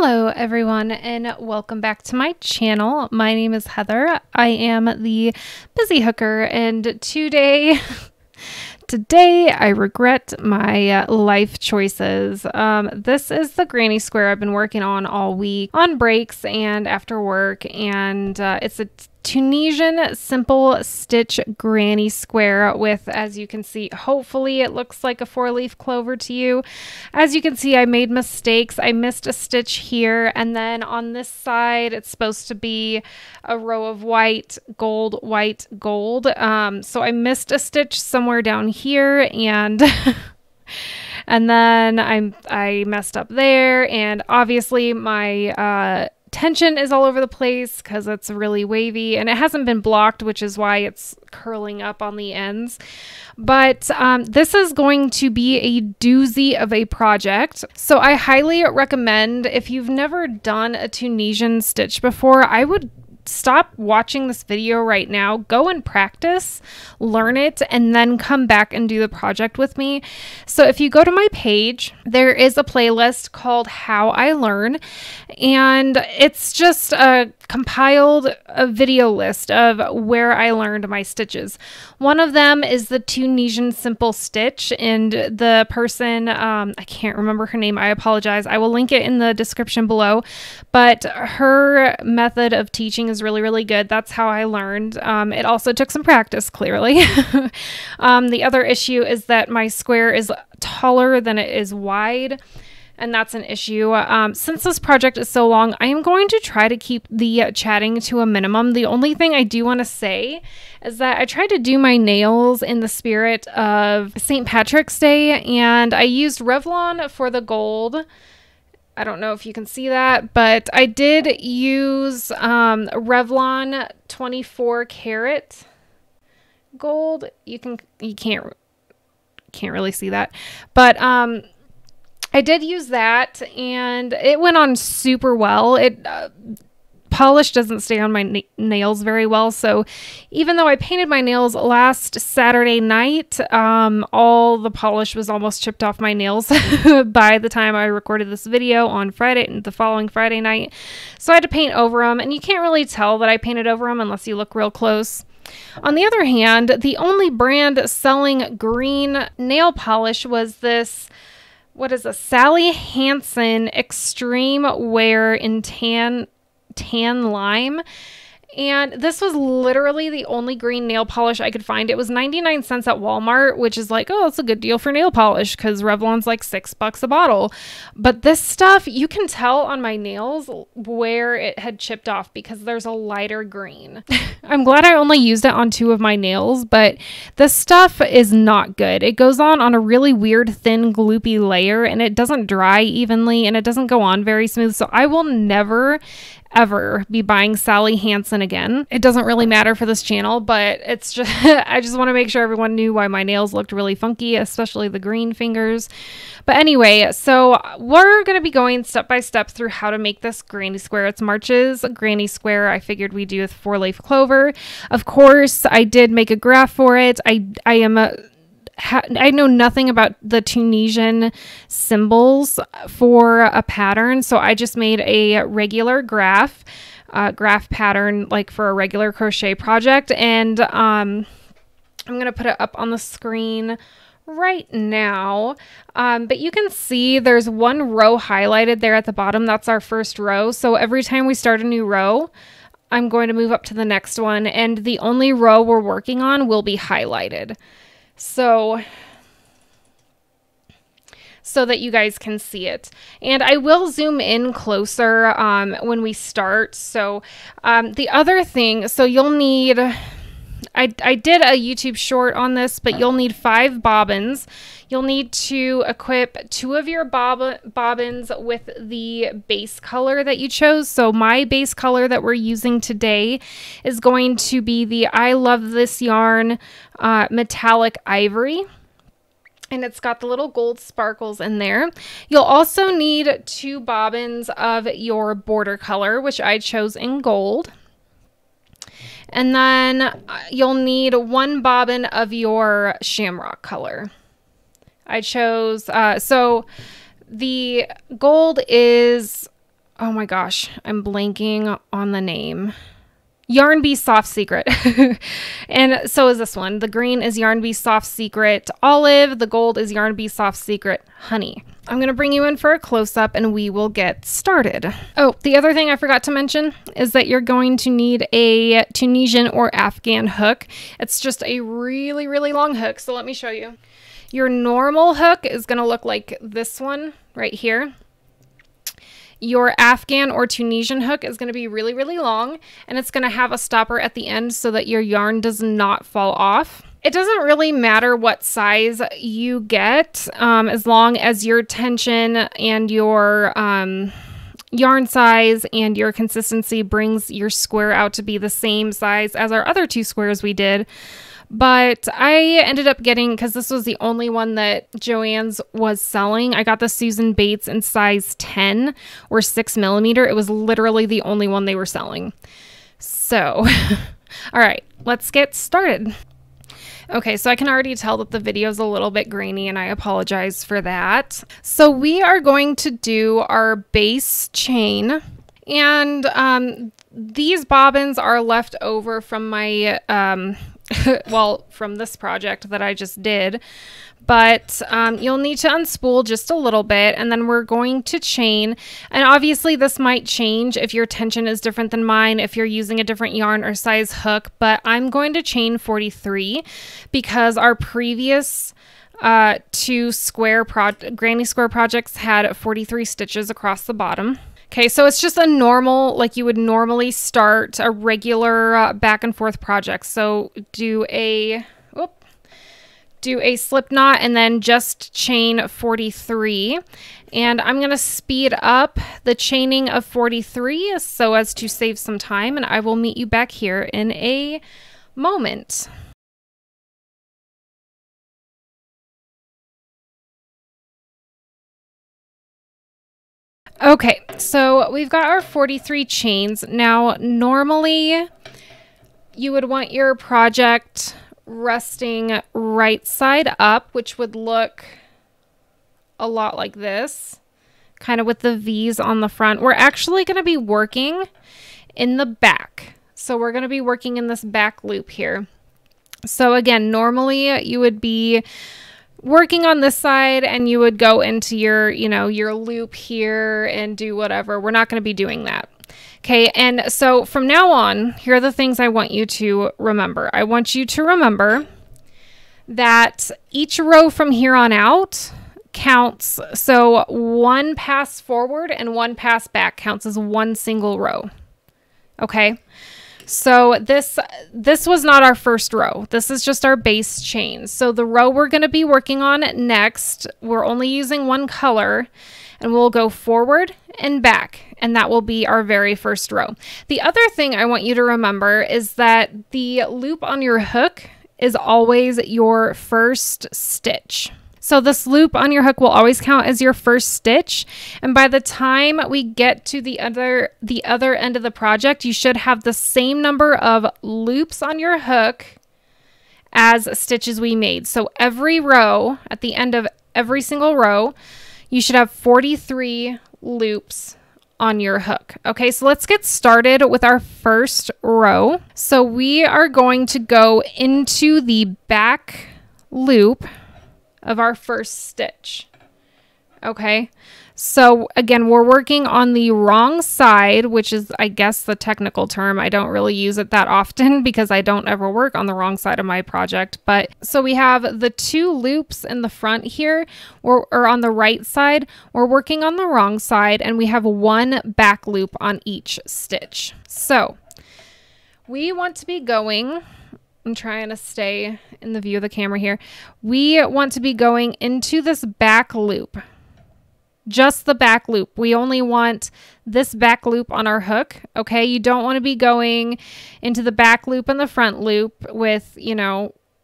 Hello everyone and welcome back to my channel. My name is Heather. I am the busy hooker and today I regret my life choices. This is the granny square I've been working on all week on breaks and after work, and it's a Tunisian Simple stitch granny square with, as you can see, hopefully it looks like a 4-leaf clover to you. As you can see, I made mistakes. I missed a stitch here, and then on this side it's supposed to be a row of white, gold, white, gold. So I missed a stitch somewhere down here, and and then I messed up there, and obviously my tension is all over the place because it's really wavy and it hasn't been blocked, which is why it's curling up on the ends. But this is going to be a doozy of a project. So I highly recommend, if you've never done a Tunisian stitch before, I would stop watching this video right now, go and practice, learn it, and then come back and do the project with me. So if you go to my page, there is a playlist called How I Learn, and it's just a compiled video list of where I learned my stitches. One of them is the Tunisian Simple stitch, and the person, I can't remember her name, I apologize, I will link it in the description below, but her method of teaching is really good. That's how I learned. It also took some practice, clearly. The other issue is that my square is taller than it is wide, and that's an issue. Since this project is so long, I am going to try to keep the chatting to a minimum. The only thing I do want to say is that I tried to do my nails in the spirit of St. Patrick's Day, and I used Revlon for the gold. I don't know if you can see that, but I did use Revlon 24 karat gold. You can't really see that, but I did use that, and it went on super well. It polish doesn't stay on my nails very well, so even though I painted my nails last Saturday night, all the polish was almost chipped off my nails by the time I recorded this video on Friday, the following Friday night. So I had to paint over them, and you can't really tell that I painted over them unless you look real close. On the other hand, the only brand selling green nail polish was this, what is a Sally Hansen Extreme Wear in tan lime, and this was literally the only green nail polish I could find. It was 99 cents at Walmart, which is like, oh, it's a good deal for nail polish because Revlon's like $6 a bottle. But this stuff, you can tell on my nails where it had chipped off because there's a lighter green. I'm glad I only used it on 2 of my nails, but this stuff is not good. It goes on a really weird thin gloopy layer, and it doesn't dry evenly, and it doesn't go on very smooth. So I will never ever be buying Sally Hansen again. It doesn't really matter for this channel, but it's just I just want to make sure everyone knew why my nails looked really funky, especially the green fingers. But anyway, so we're going to be going step by step through how to make this granny square. It's March's granny square. I figured we'd do with 4-leaf clover. Of course, I did make a graph for it. I know nothing about the Tunisian symbols for a pattern, so I just made a regular graph pattern like for a regular crochet project, and I'm gonna put it up on the screen right now, but you can see there's one row highlighted there at the bottom. That's our first row, so every time we start a new row, I'm going to move up to the next one, and the only row we're working on will be highlighted. So that you guys can see it. And I will zoom in closer when we start. So the other thing, so you'll need, I did a YouTube short on this, but you'll need 5 bobbins. You'll need to equip 2 of your bobbins with the base color that you chose. So my base color that we're using today is going to be the I Love This Yarn Metallic Ivory. And it's got the little gold sparkles in there. You'll also need 2 bobbins of your border color, which I chose in gold. And then you'll need 1 bobbin of your shamrock color. I chose, so the gold is Oh my gosh, I'm blanking on the name. Yarn Bee Soft Secret. And so is this one. The green is Yarn Bee Soft Secret Olive. The gold is Yarn Bee Soft Secret Honey. I'm going to bring you in for a close-up and we will get started. Oh, the other thing I forgot to mention is that you're going to need a Tunisian or Afghan hook. It's just a really, really long hook. So let me show you. Your normal hook is going to look like this one right here. Your Afghan or Tunisian hook is going to be really, really long, and it's going to have a stopper at the end so that your yarn does not fall off. It doesn't really matter what size you get, as long as your tension and your yarn size and your consistency brings your square out to be the same size as our other two squares we did. But I ended up getting, because this was the only one that Joann's was selling, I got the Susan Bates in size 10 or 6mm. It was literally the only one they were selling. So, all right, let's get started. Okay, so I can already tell that the video is a little bit grainy and I apologize for that. So we are going to do our base chain, and these bobbins are left over from my well, from this project that I just did, but you'll need to unspool just a little bit, and then we're going to chain. And obviously this might change if your tension is different than mine, if you're using a different yarn or size hook, but I'm going to chain 43 because our previous two granny square projects had 43 stitches across the bottom. Okay, so it's just a normal, like you would normally start a regular back and forth project. So do a slip knot and then just chain 43. And I'm going to speed up the chaining of 43 so as to save some time, and I will meet you back here in a moment. Okay, so we've got our 43 chains. Now, normally you would want your project resting right side up, which would look a lot like this, kind of with the V's on the front. We're actually going to be working in the back. So we're going to be working in this back loop here. So again, normally you would be working on this side and you would go into your, your loop here and do whatever. We're not going to be doing that. Okay. And so from now on, here are the things I want you to remember. I want you to remember that each row from here on out counts. So one pass forward and one pass back counts as one single row. Okay. So this was not our first row. This is just our base chain. So the row we're going to be working on next, we're only using one color, and we'll go forward and back, and that will be our very first row. The other thing I want you to remember is that the loop on your hook is always your first stitch. So this loop on your hook will always count as your first stitch. And by the time we get to the other end of the project, you should have the same number of loops on your hook as stitches we made. So every row, at the end of every single row, you should have 43 loops on your hook. Okay, so let's get started with our first row. So we are going to go into the back loop of our first stitch. Okay, so again, we're working on the wrong side, which is, I guess, the technical term. I don't really use it that often because I don't ever work on the wrong side of my project. But so we have the two loops in the front here, or on the right side. We're working on the wrong side, and we have one back loop on each stitch. So we want to be going, I'm trying to stay in the view of the camera here. We want to be going into this back loop, just the back loop. We only want this back loop on our hook. Okay, you don't want to be going into the back loop and the front loop with,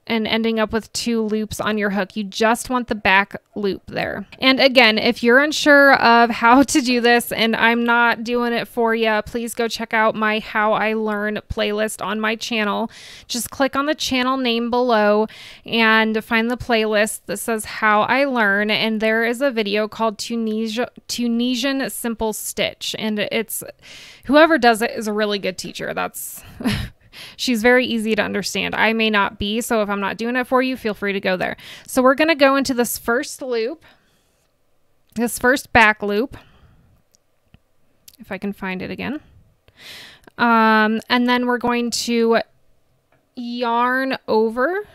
and ending up with 2 loops on your hook. You just want the back loop there. And again, if you're unsure of how to do this and I'm not doing it for you, please go check out my How I Learn playlist on my channel. Just click on the channel name below and find the playlist that says How I Learn, and there is a video called Tunisian Simple Stitch, and it's whoever does it is a really good teacher. That's she's very easy to understand. I may not be, so if I'm not doing it for you, feel free to go there. So we're going to go into this first loop, this first back loop, if I can find it again. And then we're going to yarn over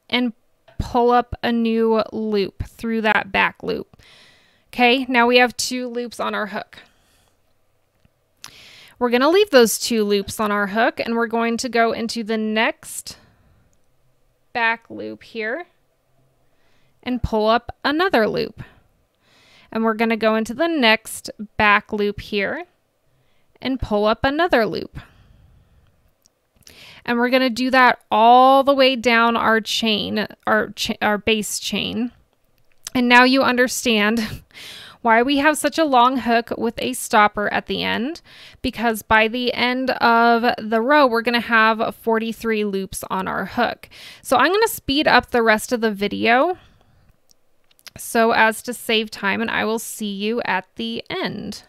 and pull up a new loop through that back loop. Okay, now we have 2 loops on our hook. We're going to leave those 2 loops on our hook, and we're going to go into the next back loop here and pull up another loop. And we're going to go into the next back loop here and pull up another loop. And we're going to do that all the way down our chain, our base chain. And now you understand why we have such a long hook with a stopper at the end, because by the end of the row, we're going to have 43 loops on our hook. So I'm going to speed up the rest of the video so as to save time, and I will see you at the end.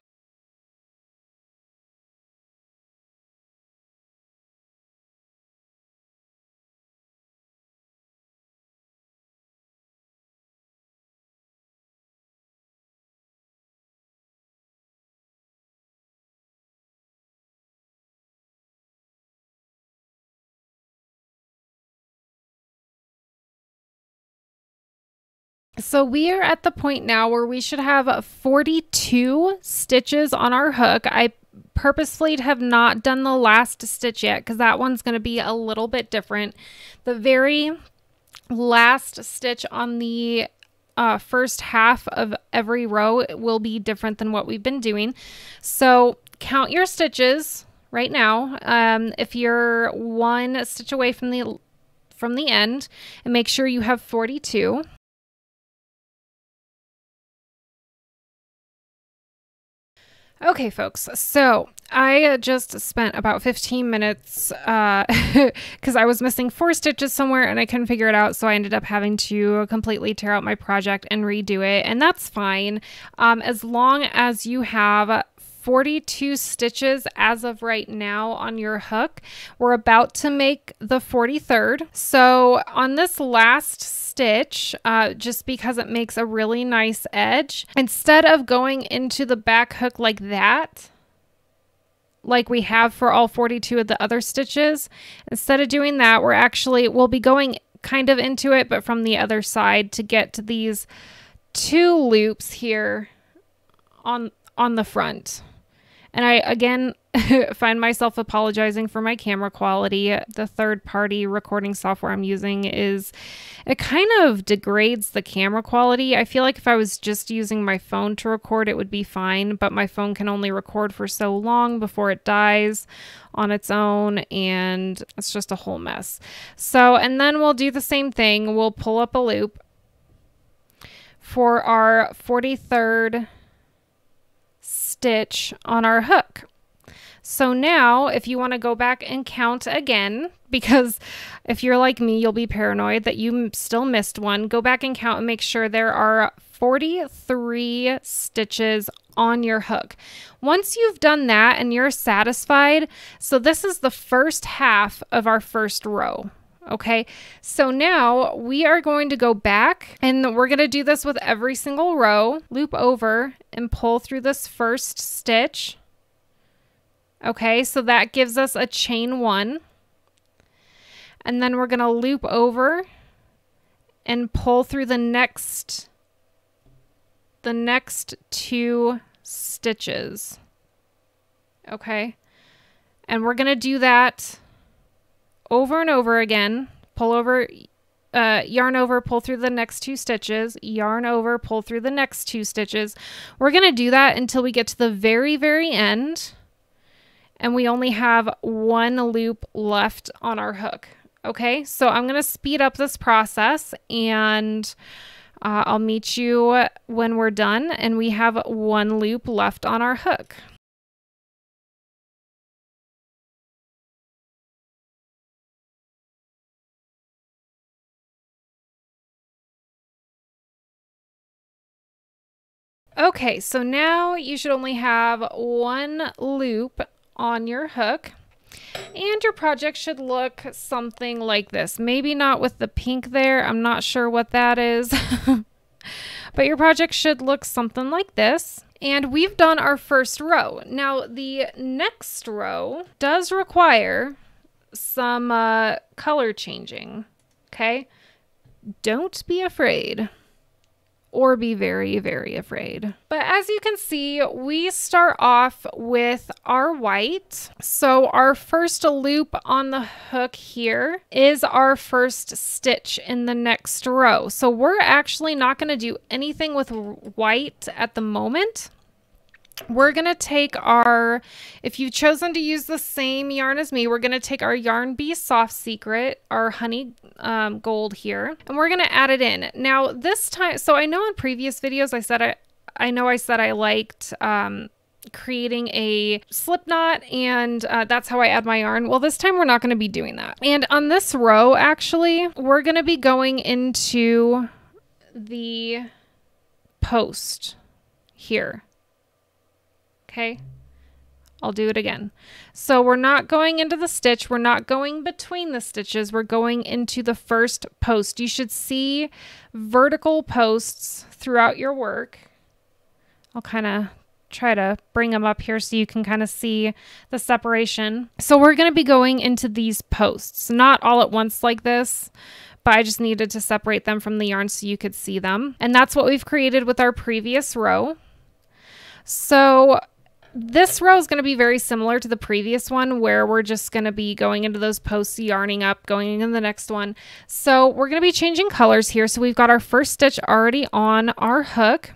So we are at the point now where we should have 42 stitches on our hook. I purposefully have not done the last stitch yet because that one's going to be a little bit different. The very last stitch on the first half of every row will be different than what we've been doing. So count your stitches right now. If you're 1 stitch away from the end, and make sure you have 42. Okay, folks, so I just spent about 15 minutes because I was missing 4 stitches somewhere and I couldn't figure it out, so I ended up having to completely tear out my project and redo it, and that's fine. As long as you have 42 stitches as of right now on your hook. We're about to make the 43rd. So on this last stitch, just because it makes a really nice edge, instead of going into the back hook like that, like we have for all 42 of the other stitches, instead of doing that, we'll be going kind of into it, but from the other side to get to these 2 loops here on the front. And I, again, find myself apologizing for my camera quality. The third-party recording software I'm using it kind of degrades the camera quality. I feel like if I was just using my phone to record, it would be fine, but my phone can only record for so long before it dies on its own, and it's just a whole mess. So, and then we'll do the same thing. We'll pull up a loop for our 43rd stitch on our hook. So now if you want to go back and count again, because if you're like me, you'll be paranoid that you still missed one, go back and count and make sure there are 43 stitches on your hook. Once you've done that and you're satisfied, so this is the first half of our first row. Okay, so now we are going to go back and we're going to do this with every single row. Loop over and pull through this first stitch. Okay, so that gives us a chain 1. And then we're going to loop over and pull through the next 2 stitches. Okay, and we're going to do that over and over again. Pull over, yarn over, pull through the next 2 stitches, yarn over, pull through the next 2 stitches. We're going to do that until we get to the very, very end and we only have 1 loop left on our hook. Okay, so I'm going to speed up this process, and I'll meet you when we're done and we have one loop left on our hook. Okay, so now you should only have one loop on your hook, and your project should look something like this. Maybe not with the pink there. I'm not sure what that is. But your project should look something like this. And we've done our first row. Now the next row does require some color changing. Okay? Don't be afraid. Or be very, very afraid. But as you can see, we start off with our white. So our first loop on the hook here is our first stitch in the next row. So we're actually not going to do anything with white at the moment. We're going to take our, if you've chosen to use the same yarn as me, we're going to take our Yarn Bee Soft Secret, our honey gold here, and we're going to add it in. Now this time, so I know in previous videos I said I liked creating a slip knot, and that's how I add my yarn. Well, this time we're not going to be doing that. And on this row, actually, we're going to be going into the post here. Okay, I'll do it again. So we're not going into the stitch. We're not going between the stitches. We're going into the first post. You should see vertical posts throughout your work. I'll kind of try to bring them up here so you can kind of see the separation. So we're going to be going into these posts, not all at once like this, but I just needed to separate them from the yarn so you could see them. And that's what we've created with our previous row. So this row is going to be very similar to the previous one, where we're just going to be going into those posts, yarning up, going into the next one. So we're going to be changing colors here. So we've got our first stitch already on our hook.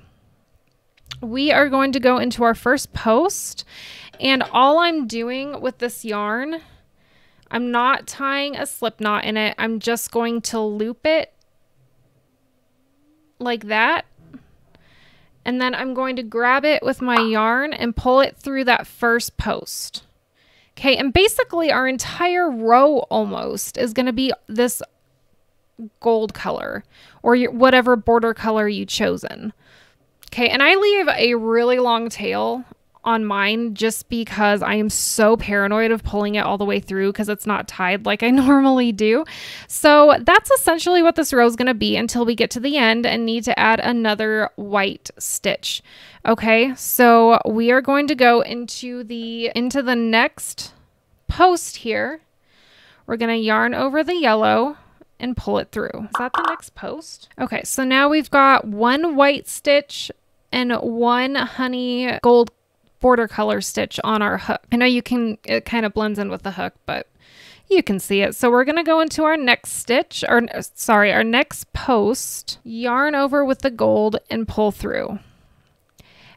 We are going to go into our first post, and all I'm doing with this yarn, I'm not tying a slip knot in it. I'm just going to loop it like that. And then I'm going to grab it with my yarn and pull it through that first post. Okay, and basically our entire row almost is going to be this gold color, or whatever border color you chosen. Okay, and I leave a really long tail on mine just because I am so paranoid of pulling it all the way through because it's not tied like I normally do. So that's essentially what this row is going to be until we get to the end and need to add another white stitch. Okay, so we are going to go into the next post here. We're going to yarn over the yellow and pull it through. Is that the next post? Okay, so now we've got one white stitch and one honey gold border color stitch on our hook. I know you can, it kind of blends in with the hook, but you can see it. So we're going to go into our next stitch, or sorry, our next post, yarn over with the gold and pull through.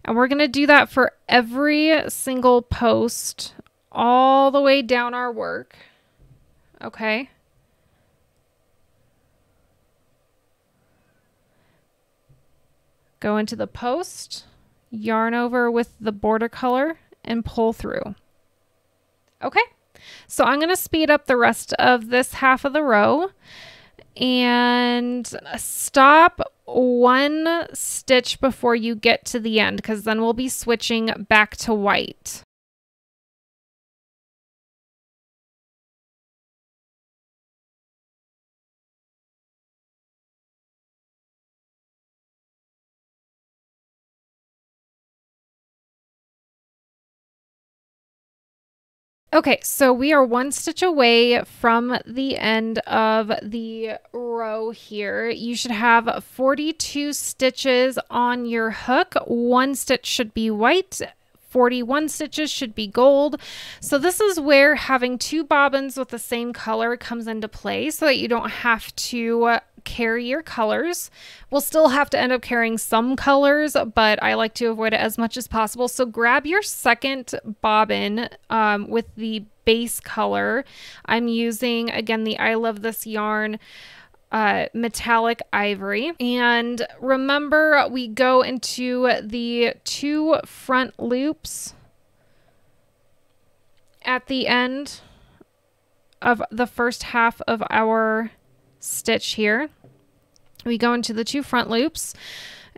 And we're going to do that for every single post all the way down our work. Okay. Go into the post, yarn over with the border color and pull through. Okay, so I'm going to speed up the rest of this half of the row and stop one stitch before you get to the end, because then we'll be switching back to white. Okay, so we are one stitch away from the end of the row here. You should have 42 stitches on your hook. One stitch should be white, 41 stitches should be gold. So this is where having two bobbins with the same color comes into play, so that you don't have to carry your colors. We'll still have to end up carrying some colors, but I like to avoid it as much as possible. So grab your second bobbin with the base color. I'm using, again, the I Love This Yarn metallic ivory. And remember, we go into the 2 front loops at the end of the first half of our stitch here. We go into the 2 front loops,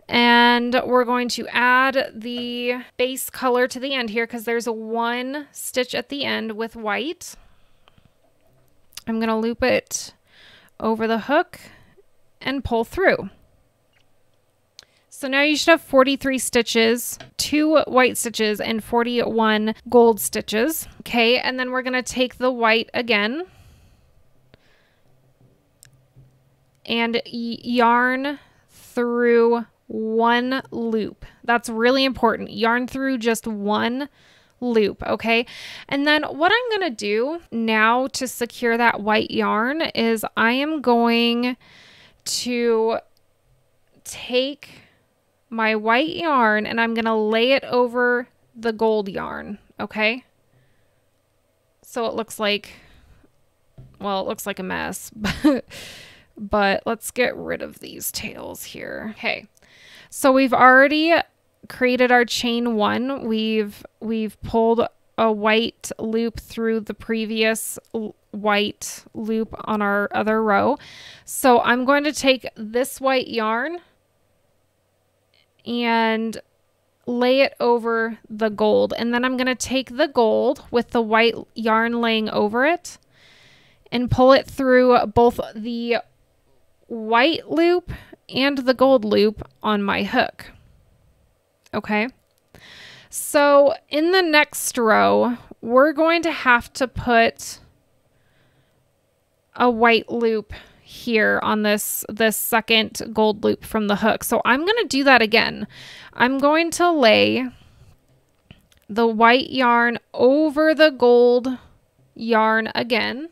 and we're going to add the base color to the end here because there's a 1 stitch at the end with white. I'm going to loop it over the hook and pull through. So now you should have 43 stitches, 2 white stitches, and 41 gold stitches. Okay, and then we're going to take the white again and yarn through 1 loop. That's really important. Yarn through just 1 loop, okay? And then what I'm going to do now to secure that white yarn is I am going to take my white yarn and I'm going to lay it over the gold yarn, okay? So it looks like, well, it looks like a mess, but let's get rid of these tails here. Okay, so we've already created our chain 1. We've pulled a white loop through the previous white loop on our other row. So I'm going to take this white yarn and lay it over the gold, and then I'm going to take the gold with the white yarn laying over it and pull it through both the white loop and the gold loop on my hook. Okay, so in the next row, we're going to have to put a white loop here on this second gold loop from the hook. So I'm going to do that again. I'm going to lay the white yarn over the gold yarn again.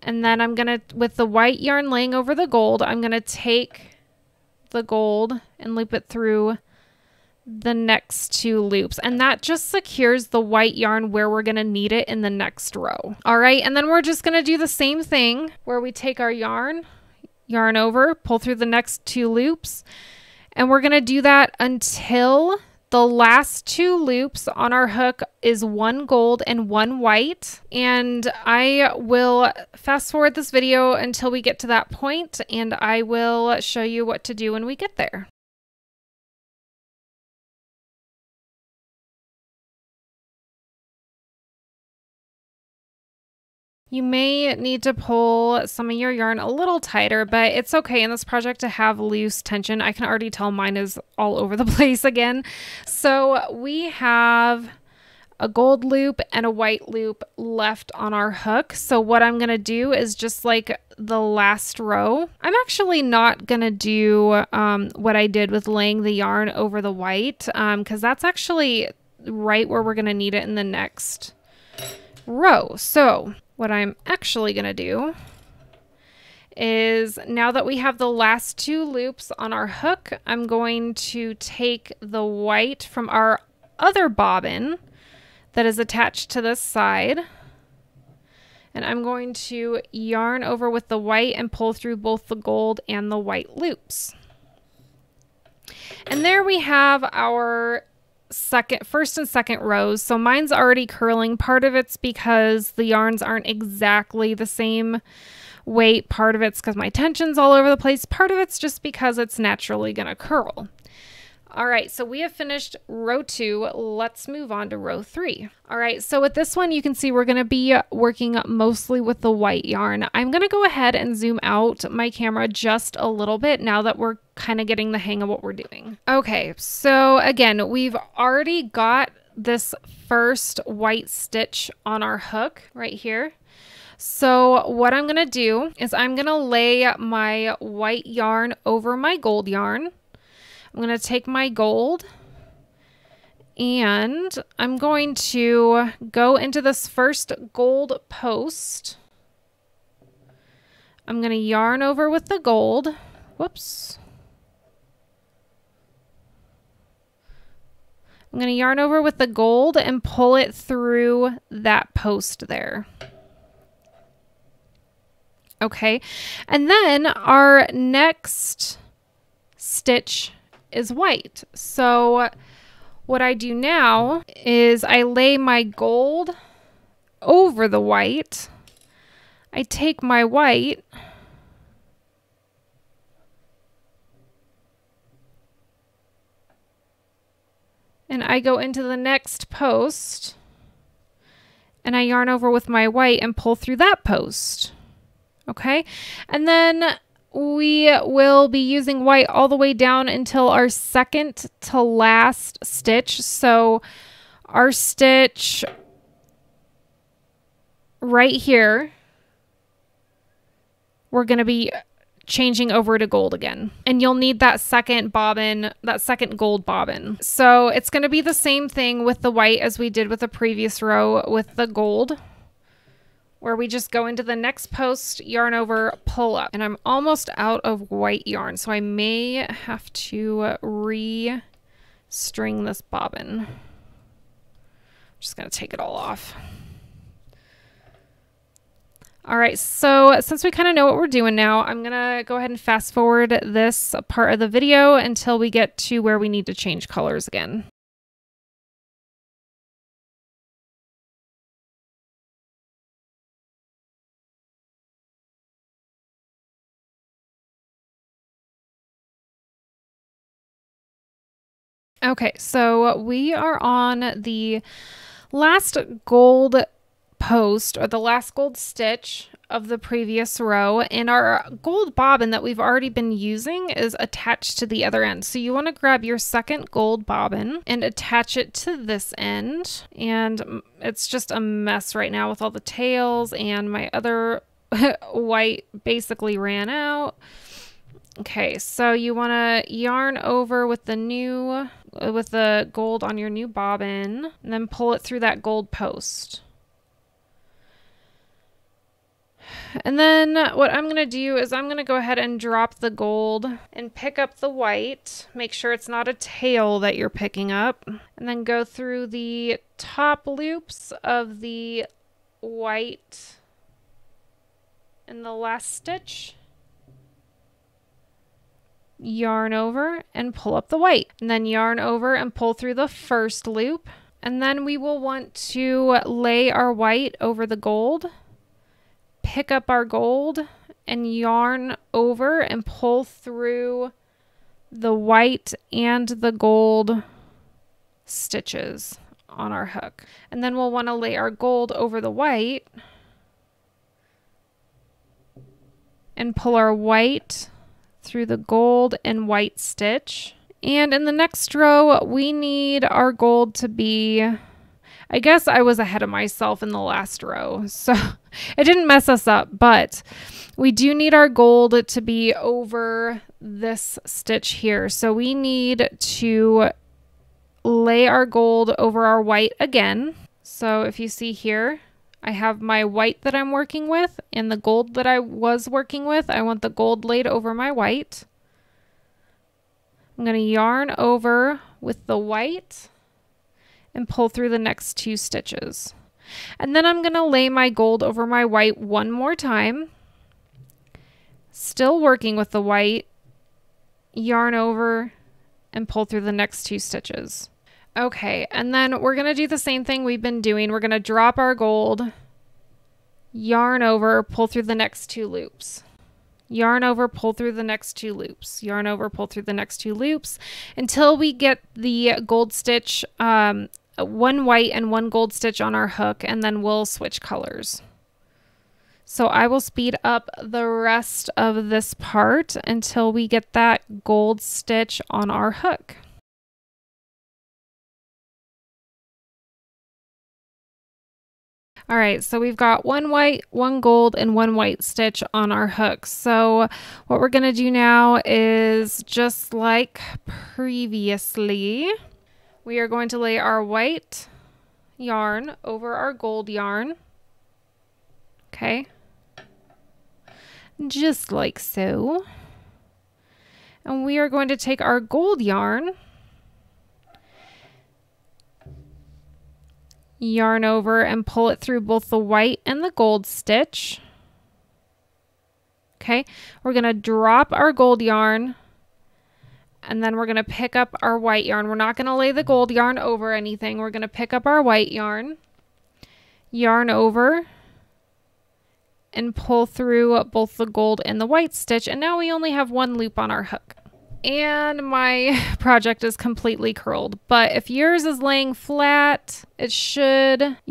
And then I'm going to, with the white yarn laying over the gold, I'm going to take the gold and loop it through the next 2 loops, and that just secures the white yarn where we're going to need it in the next row. All right, and then we're just going to do the same thing where we take our yarn over, pull through the next 2 loops, and we're going to do that until the last 2 loops on our hook is 1 gold and 1 white. And I will fast forward this video until we get to that point, and I will show you what to do when we get there. You may need to pull some of your yarn a little tighter, but it's okay in this project to have loose tension. I can already tell mine is all over the place again. So we have a gold loop and a white loop left on our hook. So what I'm going to do is just like the last row, I'm actually not going to do what I did with laying the yarn over the white, because that's actually right where we're going to need it in the next row. So what I'm actually going to do is, now that we have the last 2 loops on our hook, I'm going to take the white from our other bobbin that is attached to this side, and I'm going to yarn over with the white and pull through both the gold and the white loops. And there we have our first and second rows. So mine's already curling. Part of it's because the yarns aren't exactly the same weight. Part of it's because my tension's all over the place. Part of it's just because it's naturally gonna curl. All right, so we have finished row 2. Let's move on to row 3. All right, so with this one, you can see we're gonna be working mostly with the white yarn. I'm gonna go ahead and zoom out my camera just a little bit now that we're kind of getting the hang of what we're doing. Okay, so again, we've already got this first white stitch on our hook right here. So what I'm gonna do is I'm gonna lay my white yarn over my gold yarn. I'm going to take my gold and I'm going to go into this first gold post I'm going to yarn over with the gold. Whoops. I'm going to yarn over with the gold and pull it through that post there. Okay, and then our next stitch is white. So what I do now is I lay my gold over the white. I take my white and I go into the next post and I yarn over with my white and pull through that post. Okay, and then we will be using white all the way down until our second to last stitch. So our stitch right here, we're going to be changing over to gold again. And you'll need that second bobbin, that second gold bobbin. So it's going to be the same thing with the white as we did with the previous row with the gold, where we just go into the next post, yarn over, pull up. And I'm almost out of white yarn, so I may have to re-string this bobbin. I'm just going to take it all off. All right, so since we kind of know what we're doing now, I'm going to go ahead and fast forward this part of the video until we get to where we need to change colors again. Okay, so we are on the last gold post, or the last gold stitch of the previous row, and our gold bobbin that we've already been using is attached to the other end. So you want to grab your second gold bobbin and attach it to this end. And it's just a mess right now with all the tails, and my other white basically ran out. Okay, so you want to yarn over with the gold on your new bobbin, and then pull it through that gold post. And then what I'm going to do is I'm going to go ahead and drop the gold and pick up the white. Make sure it's not a tail that you're picking up. And then go through the top loops of the white in the last stitch. Yarn over and pull up the white, and then yarn over and pull through the first loop. And then we will want to lay our white over the gold, pick up our gold and yarn over and pull through the white and the gold stitches on our hook. And then we'll want to lay our gold over the white and pull our white through the gold and white stitch. And in the next row, we need our gold to be, I guess I was ahead of myself in the last row, so it didn't mess us up, but we do need our gold to be over this stitch here. So we need to lay our gold over our white again. So if you see here, I have my white that I'm working with and the gold that I was working with. I want the gold laid over my white. I'm going to yarn over with the white and pull through the next two stitches. And then I'm going to lay my gold over my white one more time. Still working with the white, yarn over and pull through the next two stitches. Okay, and then we're going to do the same thing we've been doing. We're going to drop our gold, yarn over, pull through the next two loops. Yarn over, pull through the next two loops. Yarn over, pull through the next two loops until we get the gold stitch, one white and one gold stitch on our hook, and then we'll switch colors. So I will speed up the rest of this part until we get that gold stitch on our hook. All right, so we've got one white, one gold, and one white stitch on our hook. So what we're gonna do now is just like previously, we are going to lay our white yarn over our gold yarn. Okay. just like so. And we are going to take our gold yarn, yarn over and pull it through both the white and the gold stitch. Okay, we're going to drop our gold yarn, and then we're going to pick up our white yarn. We're not going to lay the gold yarn over anything. We're going to pick up our white yarn, yarn over, and pull through both the gold and the white stitch. And now we only have one loop on our hook. And my project is completely curled, but if yours is laying flat, you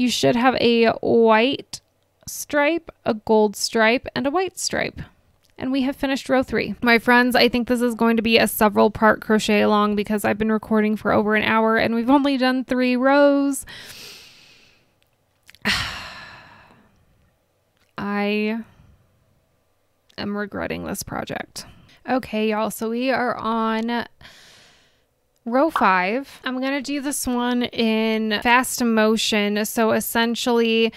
should have a white stripe, a gold stripe, and a white stripe. And we have finished row 3. My friends, I think this is going to be a several part crochet along because I've been recording for over an hour and we've only done 3 rows. I am regretting this project. Okay, y'all, so we are on row 5. I'm going to do this one in fast motion. So essentially,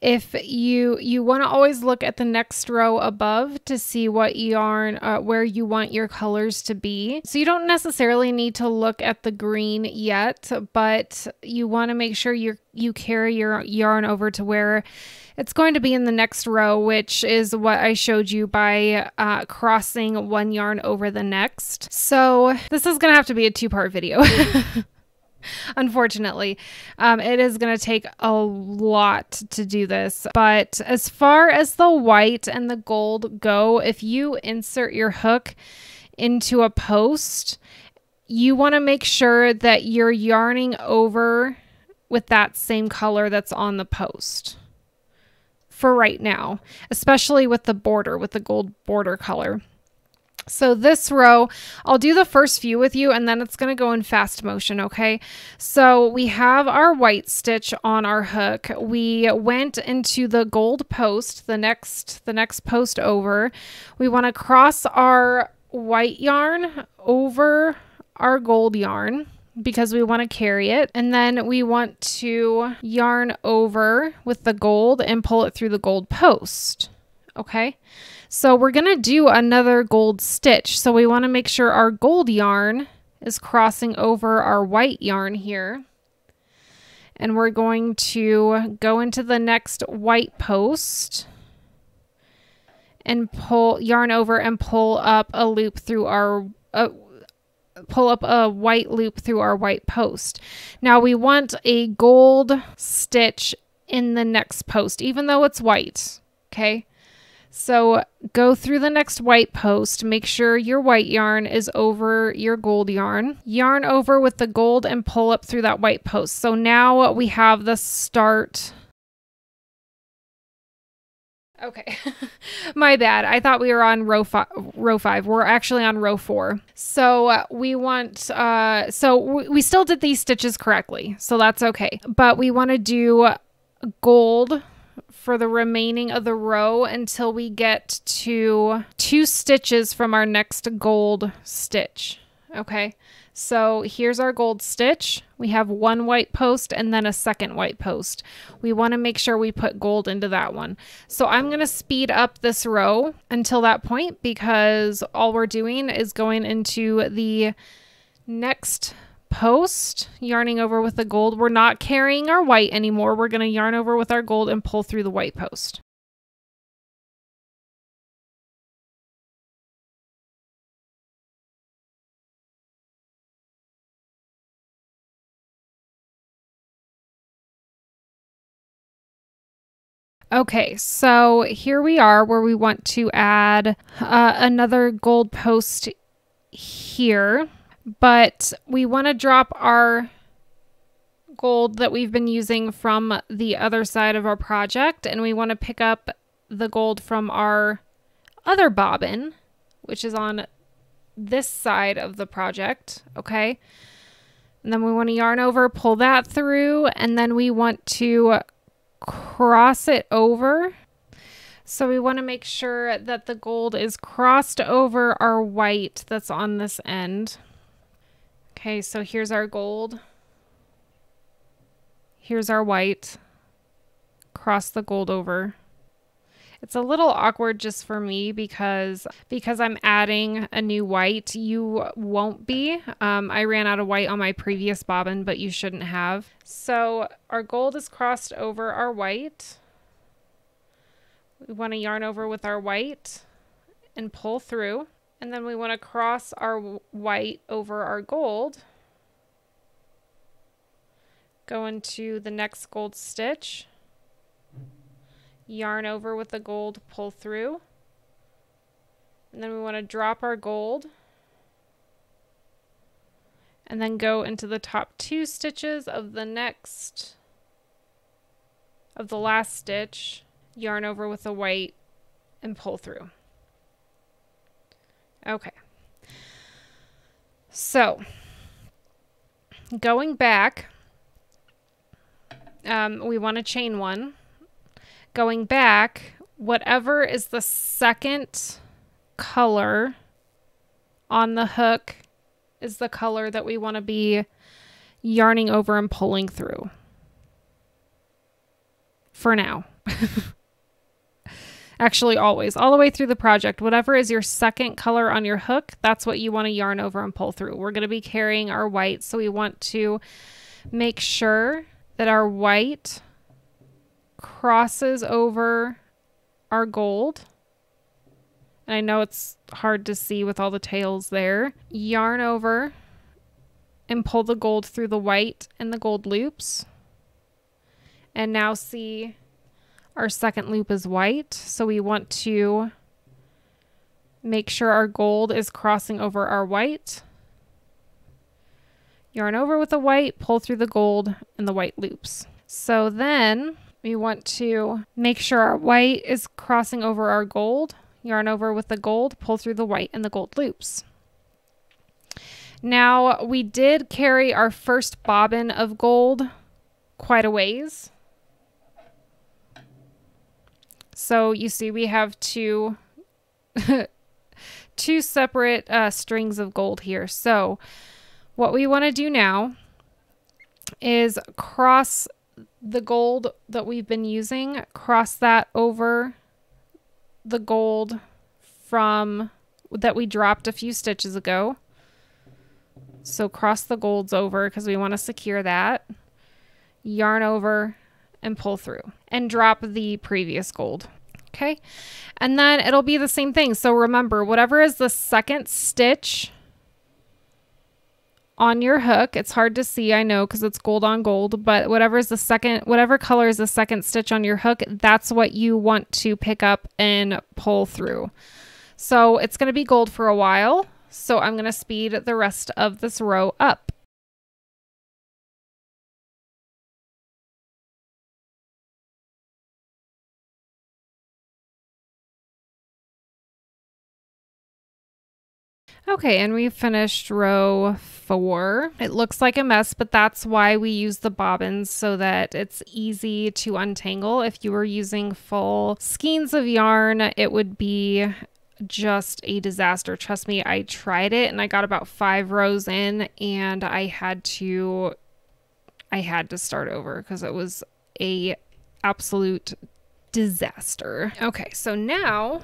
if you want to always look at the next row above to see what yarn, where you want your colors to be. So you don't necessarily need to look at the green yet, but you want to make sure you carry your yarn over to where it's going to be in the next row, which is what I showed you by crossing one yarn over the next. So this is going to have to be a 2-part video. Unfortunately, it is going to take a lot to do this, but as far as the white and the gold go, if you insert your hook into a post, you want to make sure that you're yarning over with that same color that's on the post for right now, especially with the border, with the gold border color. So this row, I'll do the first few with you and then it's going to go in fast motion, okay? So we have our white stitch on our hook. We went into the gold post, the next post over. We want to cross our white yarn over our gold yarn because we want to carry it. And then we want to yarn over with the gold and pull it through the gold post, okay? So we're going to do another gold stitch. So we want to make sure our gold yarn is crossing over our white yarn here. And we're going to go into the next white post and yarn over and pull up a loop through our, pull up a white loop through our white post. Now we want a gold stitch in the next post, even though it's white, okay? So go through the next white post, make sure your white yarn is over your gold yarn, yarn over with the gold and pull up through that white post. So now we have the start. Okay, my bad. I thought we were on row 5. We're actually on row 4. So we want, we still did these stitches correctly, so that's okay. But we want to do gold for the remaining of the row until we get to 2 stitches from our next gold stitch. Okay, so here's our gold stitch. We have 1 white post and then a second white post. We want to make sure we put gold into that one. So I'm going to speed up this row until that point because all we're doing is going into the next post, yarning over with the gold. We're not carrying our white anymore. We're going to yarn over with our gold and pull through the white post. Okay, so here we are where we want to add another gold post here. But we want to drop our gold that we've been using from the other side of our project, and we want to pick up the gold from our other bobbin, which is on this side of the project, okay? And then we want to yarn over, pull that through, and then we want to cross it over. So we want to make sure that the gold is crossed over our white that's on this end. Okay, so here's our gold. Here's our white. Cross the gold over. It's a little awkward just for me because I'm adding a new white. You won't be. I ran out of white on my previous bobbin, but you shouldn't have. So our gold is crossed over our white. We want to yarn over with our white and pull through. And then we want to cross our white over our gold. Go into the next gold stitch. Yarn over with the gold, pull through. And then we want to drop our gold. And then go into the top 2 stitches of the last stitch. Yarn over with the white and pull through. Okay. So, going back, we want to chain 1. Going back, whatever is the second color on the hook is the color that we want to be yarning over and pulling through. For now. Actually, always. All the way through the project. Whatever is your second color on your hook, that's what you want to yarn over and pull through. We're going to be carrying our white, so we want to make sure that our white crosses over our gold. And I know it's hard to see with all the tails there. Yarn over and pull the gold through the white and the gold loops. And now see our second loop is white, so we want to make sure our gold is crossing over our white. Yarn over with the white, pull through the gold and the white loops. So then we want to make sure our white is crossing over our gold. Yarn over with the gold, pull through the white and the gold loops. Now we did carry our first bobbin of gold quite a ways. So you see we have two separate strings of gold here. So what we want to do now is cross the gold that we've been using, cross that over the gold from that we dropped a few stitches ago. So cross the golds over because we want to secure that. Yarn over and pull through and drop the previous gold. Okay. And then it'll be the same thing. So remember, whatever is the second stitch on your hook, it's hard to see, I know, because it's gold on gold, but whatever color is the second stitch on your hook, that's what you want to pick up and pull through. So it's going to be gold for a while. So I'm going to speed the rest of this row up. Okay, and we finished row 4. It looks like a mess, but that's why we use the bobbins, so that it's easy to untangle. If you were using full skeins of yarn, it would be just a disaster. Trust me, I tried it and I got about 5 rows in and I had to start over because it was a absolute disaster. Okay, so now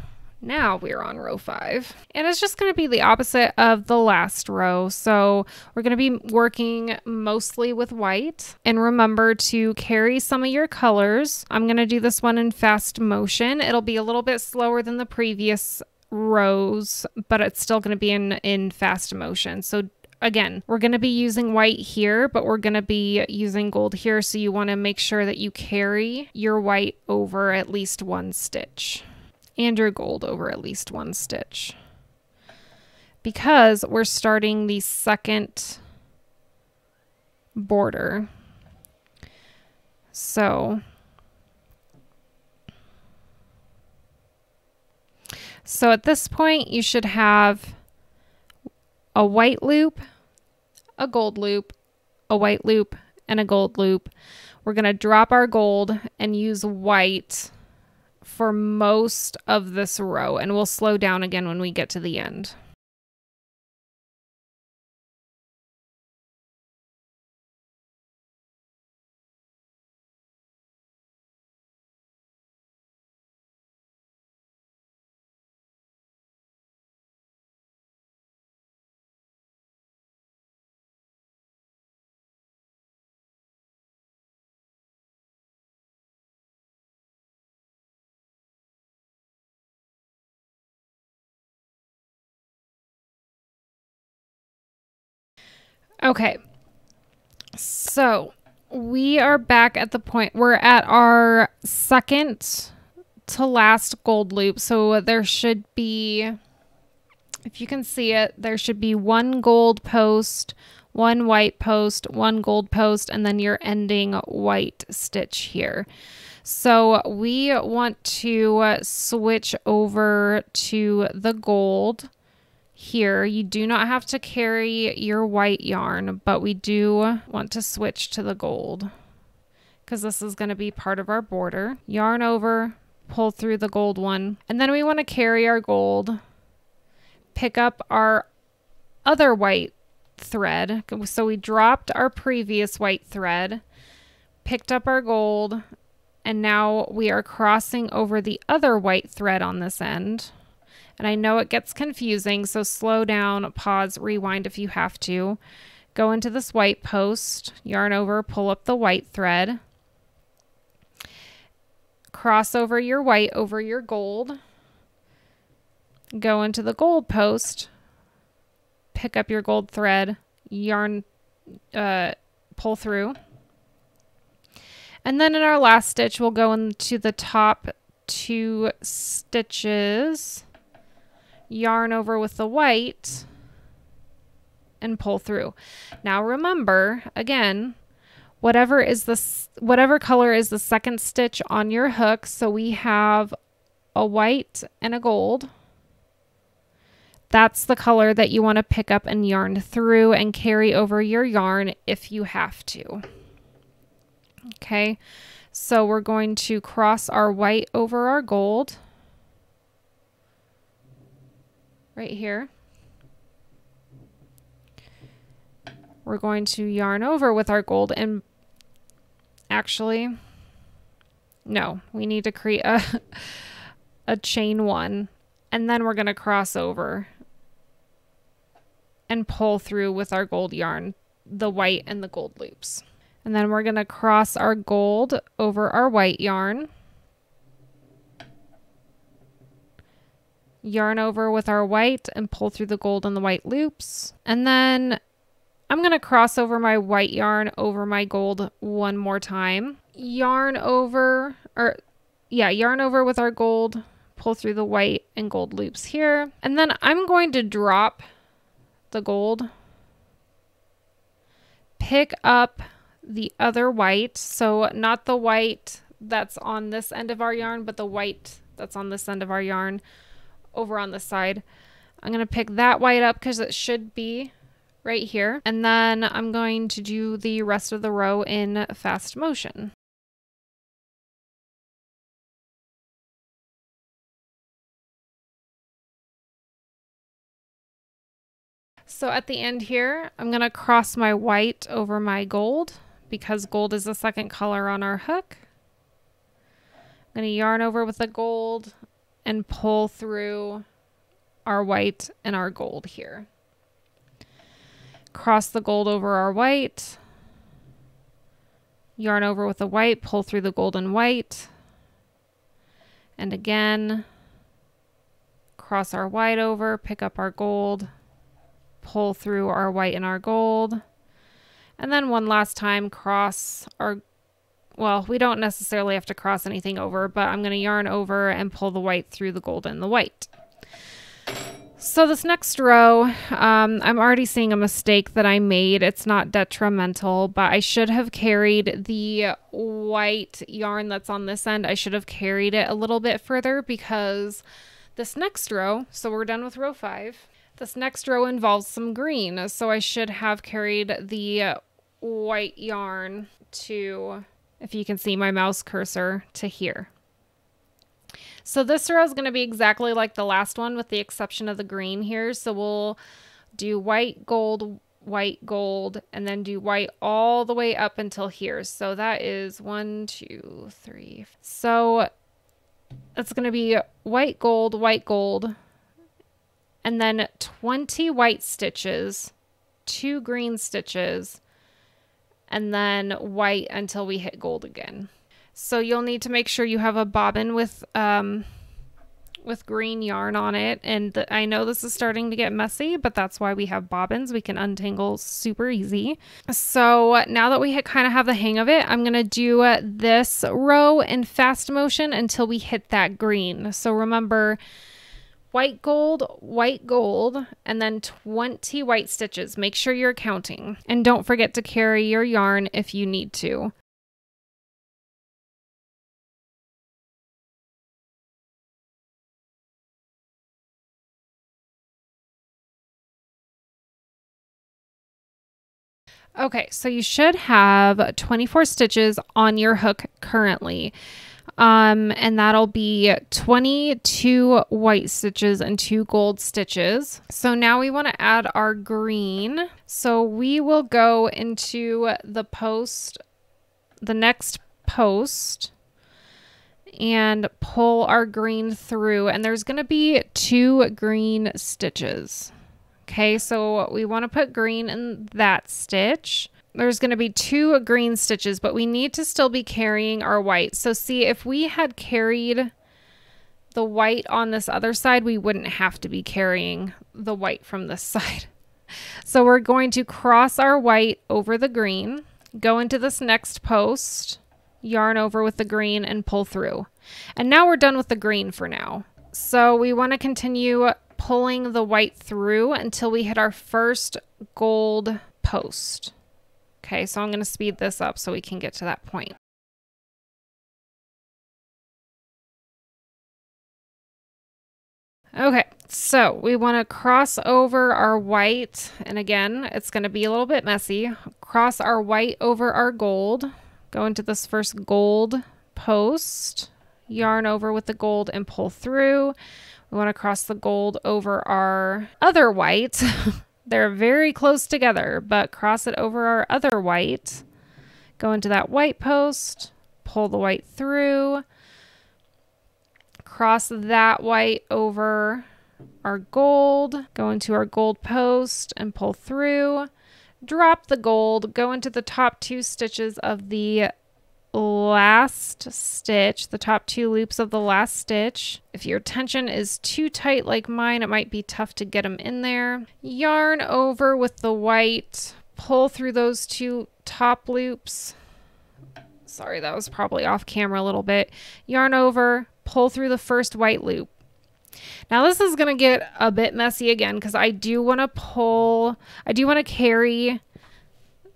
we're on row 5, and it's just going to be the opposite of the last row. So we're going to be working mostly with white, and remember to carry some of your colors. I'm going to do this one in fast motion. It'll be a little bit slower than the previous rows, but it's still going to be in fast motion. So again, we're going to be using white here, but we're going to be using gold here. So you want to make sure that you carry your white over at least 1 stitch. And your gold over at least 1 stitch, because we're starting the second border. So at this point you should have a white loop, a gold loop, a white loop, and a gold loop. We're going to drop our gold and use white for most of this row, and we'll slow down again when we get to the end. Okay, so we are back at the point, we're at our second to last gold loop. So there should be, if you can see it, there should be one gold post, one white post, one gold post, and then your ending white stitch here. So we want to switch over to the gold here. You do not have to carry your white yarn, but we do want to switch to the gold because this is going to be part of our border. Yarn over, pull through the gold one, and then we want to carry our gold, pick up our other white thread. So we dropped our previous white thread, picked up our gold, and now we are crossing over the other white thread on this end. And I know it gets confusing, so slow down, pause, rewind if you have to. Go into this white post, yarn over, pull up the white thread, cross over your white over your gold, go into the gold post, pick up your gold thread, yarn, pull through. And then in our last stitch, we'll go into the top 2 stitches, yarn over with the white, and pull through. Now remember, again, whatever color is the second stitch on your hook, so we have a white and a gold. That's the color that you want to pick up and yarn through and carry over your yarn if you have to. Okay, so we're going to cross our white over our gold right here. We're going to yarn over with our gold, and actually, no, we need to create a chain 1, and then we're going to cross over and pull through with our gold yarn, the white and the gold loops. And then we're going to cross our gold over our white yarn, yarn over with our white and pull through the gold and the white loops. And then I'm going to cross over my white yarn over my gold one more time. Yarn over with our gold, pull through the white and gold loops here. And then I'm going to drop the gold, pick up the other white, so not the white that's on this end of our yarn, but the white that's on this end of our yarn over on the side. I'm going to pick that white up because it should be right here, and then I'm going to do the rest of the row in fast motion. So at the end here, I'm going to cross my white over my gold because gold is the second color on our hook. I'm going to yarn over with the gold and pull through our white and our gold here. Cross the gold over our white, yarn over with the white, pull through the gold and white, and again, cross our white over, pick up our gold, pull through our white and our gold, and then one last time cross our, well, we don't necessarily have to cross anything over, but I'm going to yarn over and pull the white through the gold and the white. So this next row, I'm already seeing a mistake that I made. It's not detrimental, but I should have carried the white yarn that's on this end. I should have carried it a little bit further because this next row, so we're done with row 5. This next row involves some green, so I should have carried the white yarn to, if you can see my mouse cursor, to here. So this row is going to be exactly like the last one with the exception of the green here. So we'll do white, gold, and then do white all the way up until here. So that is 1, 2, 3. So it's going to be white, gold, and then 20 white stitches, 2 green stitches, and then white until we hit gold again. So you'll need to make sure you have a bobbin with with green yarn on it. And I know this is starting to get messy, but that's why we have bobbins. We can untangle super easy. So now that we kind of have the hang of it, I'm going to do this row in fast motion until we hit that green. So remember, white, gold, and then 20 white stitches. Make sure you're counting. And don't forget to carry your yarn if you need to. Okay, so you should have 24 stitches on your hook currently. And that'll be 22 white stitches and 2 gold stitches. So now we want to add our green. So we will go into the next post, and pull our green through, and there's going to be 2 green stitches. Okay, so we want to put green in that stitch. There's going to be 2 green stitches, but we need to still be carrying our white. So see, if we had carried the white on this other side, we wouldn't have to be carrying the white from this side. So we're going to cross our white over the green, go into this next post, yarn over with the green, and pull through. And now we're done with the green for now. So we want to continue pulling the white through until we hit our first gold post. Okay, so I'm going to speed this up so we can get to that point. Okay, so we want to cross over our white, and again, it's going to be a little bit messy. Cross our white over our gold, go into this first gold post, yarn over with the gold, and pull through. We want to cross the gold over our other white. They're very close together, but cross it over our other white. Go into that white post, pull the white through, cross that white over our gold, go into our gold post and pull through, drop the gold, go into the top 2 stitches of the last stitch, the top 2 loops of the last stitch. If your tension is too tight like mine, it might be tough to get them in there. Yarn over with the white, pull through those 2 top loops. Sorry, that was probably off camera a little bit. Yarn over, pull through the first white loop. Now this is going to get a bit messy again because I do want to carry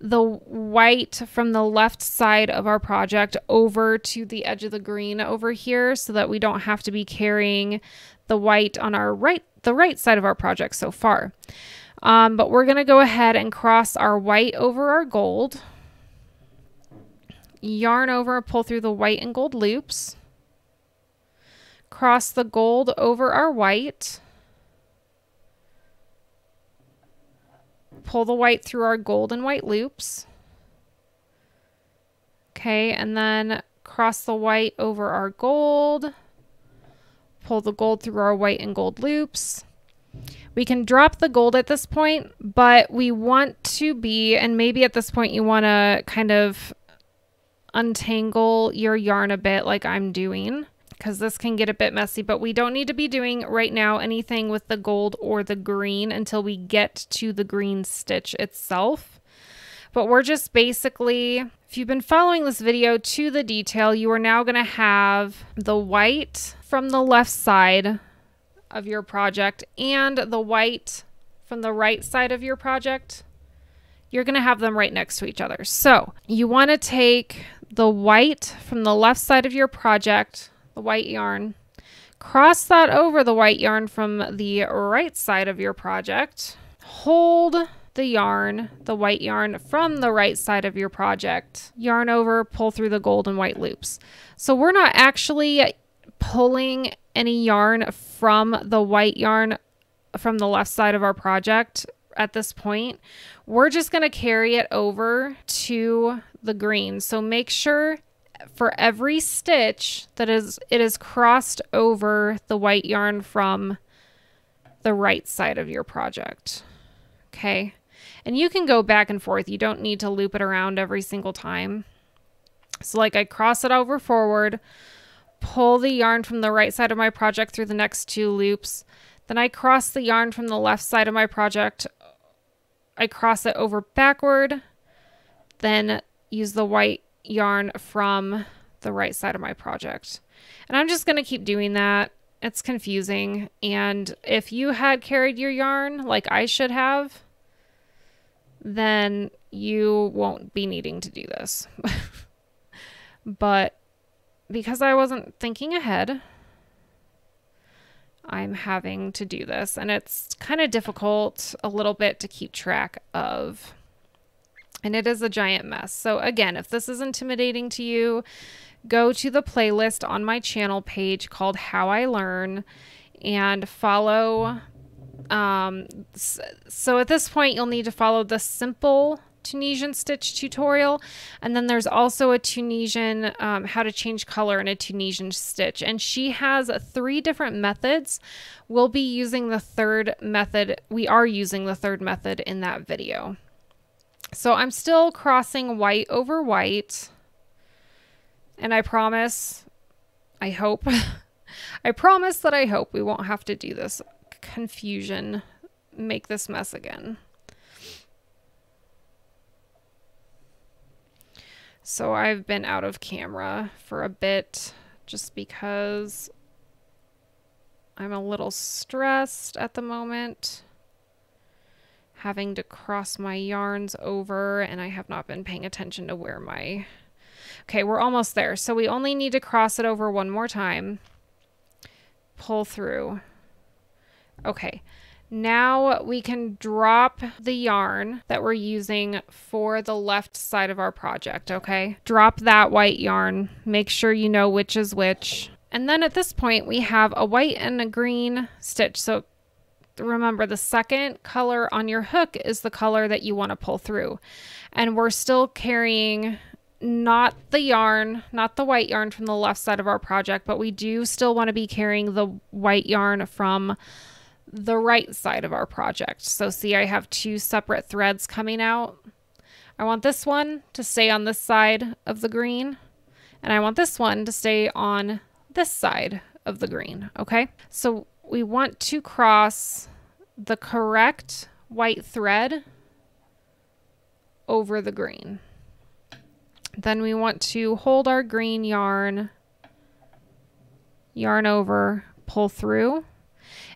the white from the left side of our project over to the edge of the green over here so that we don't have to be carrying the white on our the right side of our project so far. But we're going to go ahead and cross our white over our gold, yarn over, pull through the white and gold loops, cross the gold over our white, pull the white through our gold and white loops. Okay, and then cross the white over our gold, pull the gold through our white and gold loops. We can drop the gold at this point, but we want to be, and maybe at this point you want to kind of untangle your yarn a bit like I'm doing, because this can get a bit messy, but we don't need to be doing right now anything with the gold or the green until we get to the green stitch itself. But we're just basically, if you've been following this video to the detail, you are now going to have the white from the left side of your project and the white from the right side of your project. You're going to have them right next to each other. So you want to take the white from the left side of your project, the white yarn, cross that over the white yarn from the right side of your project, hold the yarn, the white yarn from the right side of your project, yarn over, pull through the gold and white loops. So we're not actually pulling any yarn from the white yarn from the left side of our project at this point. We're just going to carry it over to the green. So make sure for every stitch that it is crossed over the white yarn from the right side of your project. Okay. And you can go back and forth. You don't need to loop it around every single time. So like I cross it over forward, pull the yarn from the right side of my project through the next 2 loops. Then I cross the yarn from the left side of my project. I cross it over backward, then use the white yarn from the right side of my project. And I'm just going to keep doing that. It's confusing. And if you had carried your yarn like I should have, then you won't be needing to do this. But because I wasn't thinking ahead, I'm having to do this, and it's kind of difficult a little bit to keep track of, and it is a giant mess. So again, if this is intimidating to you, go to the playlist on my channel page called How I Learn and follow. So at this point, you'll need to follow the simple Tunisian stitch tutorial, and then there's also a Tunisian how to change color in a Tunisian stitch, and she has 3 different methods. We'll be using the 3rd method. We are using the 3rd method in that video. So I'm still crossing white over white, and I promise, I hope I promise that I hope we won't have to do this confusion, make this mess again. So I've been out of camera for a bit just because I'm a little stressed at the moment, having to cross my yarns over, and I have not been paying attention to where my... Okay, we're almost there. So we only need to cross it over one more time, pull through. Okay. Now we can drop the yarn that we're using for the left side of our project, okay? Drop that white yarn. Make sure you know which is which. And then at this point, we have a white and a green stitch. So remember, the second color on your hook is the color that you want to pull through. And we're still carrying not the yarn, not the white yarn from the left side of our project, but we do still want to be carrying the white yarn from the right side of our project. So see, I have 2 separate threads coming out. I want this one to stay on this side of the green, and I want this one to stay on this side of the green, okay? So we want to cross the correct white thread over the green. Then we want to hold our green yarn, yarn over, pull through.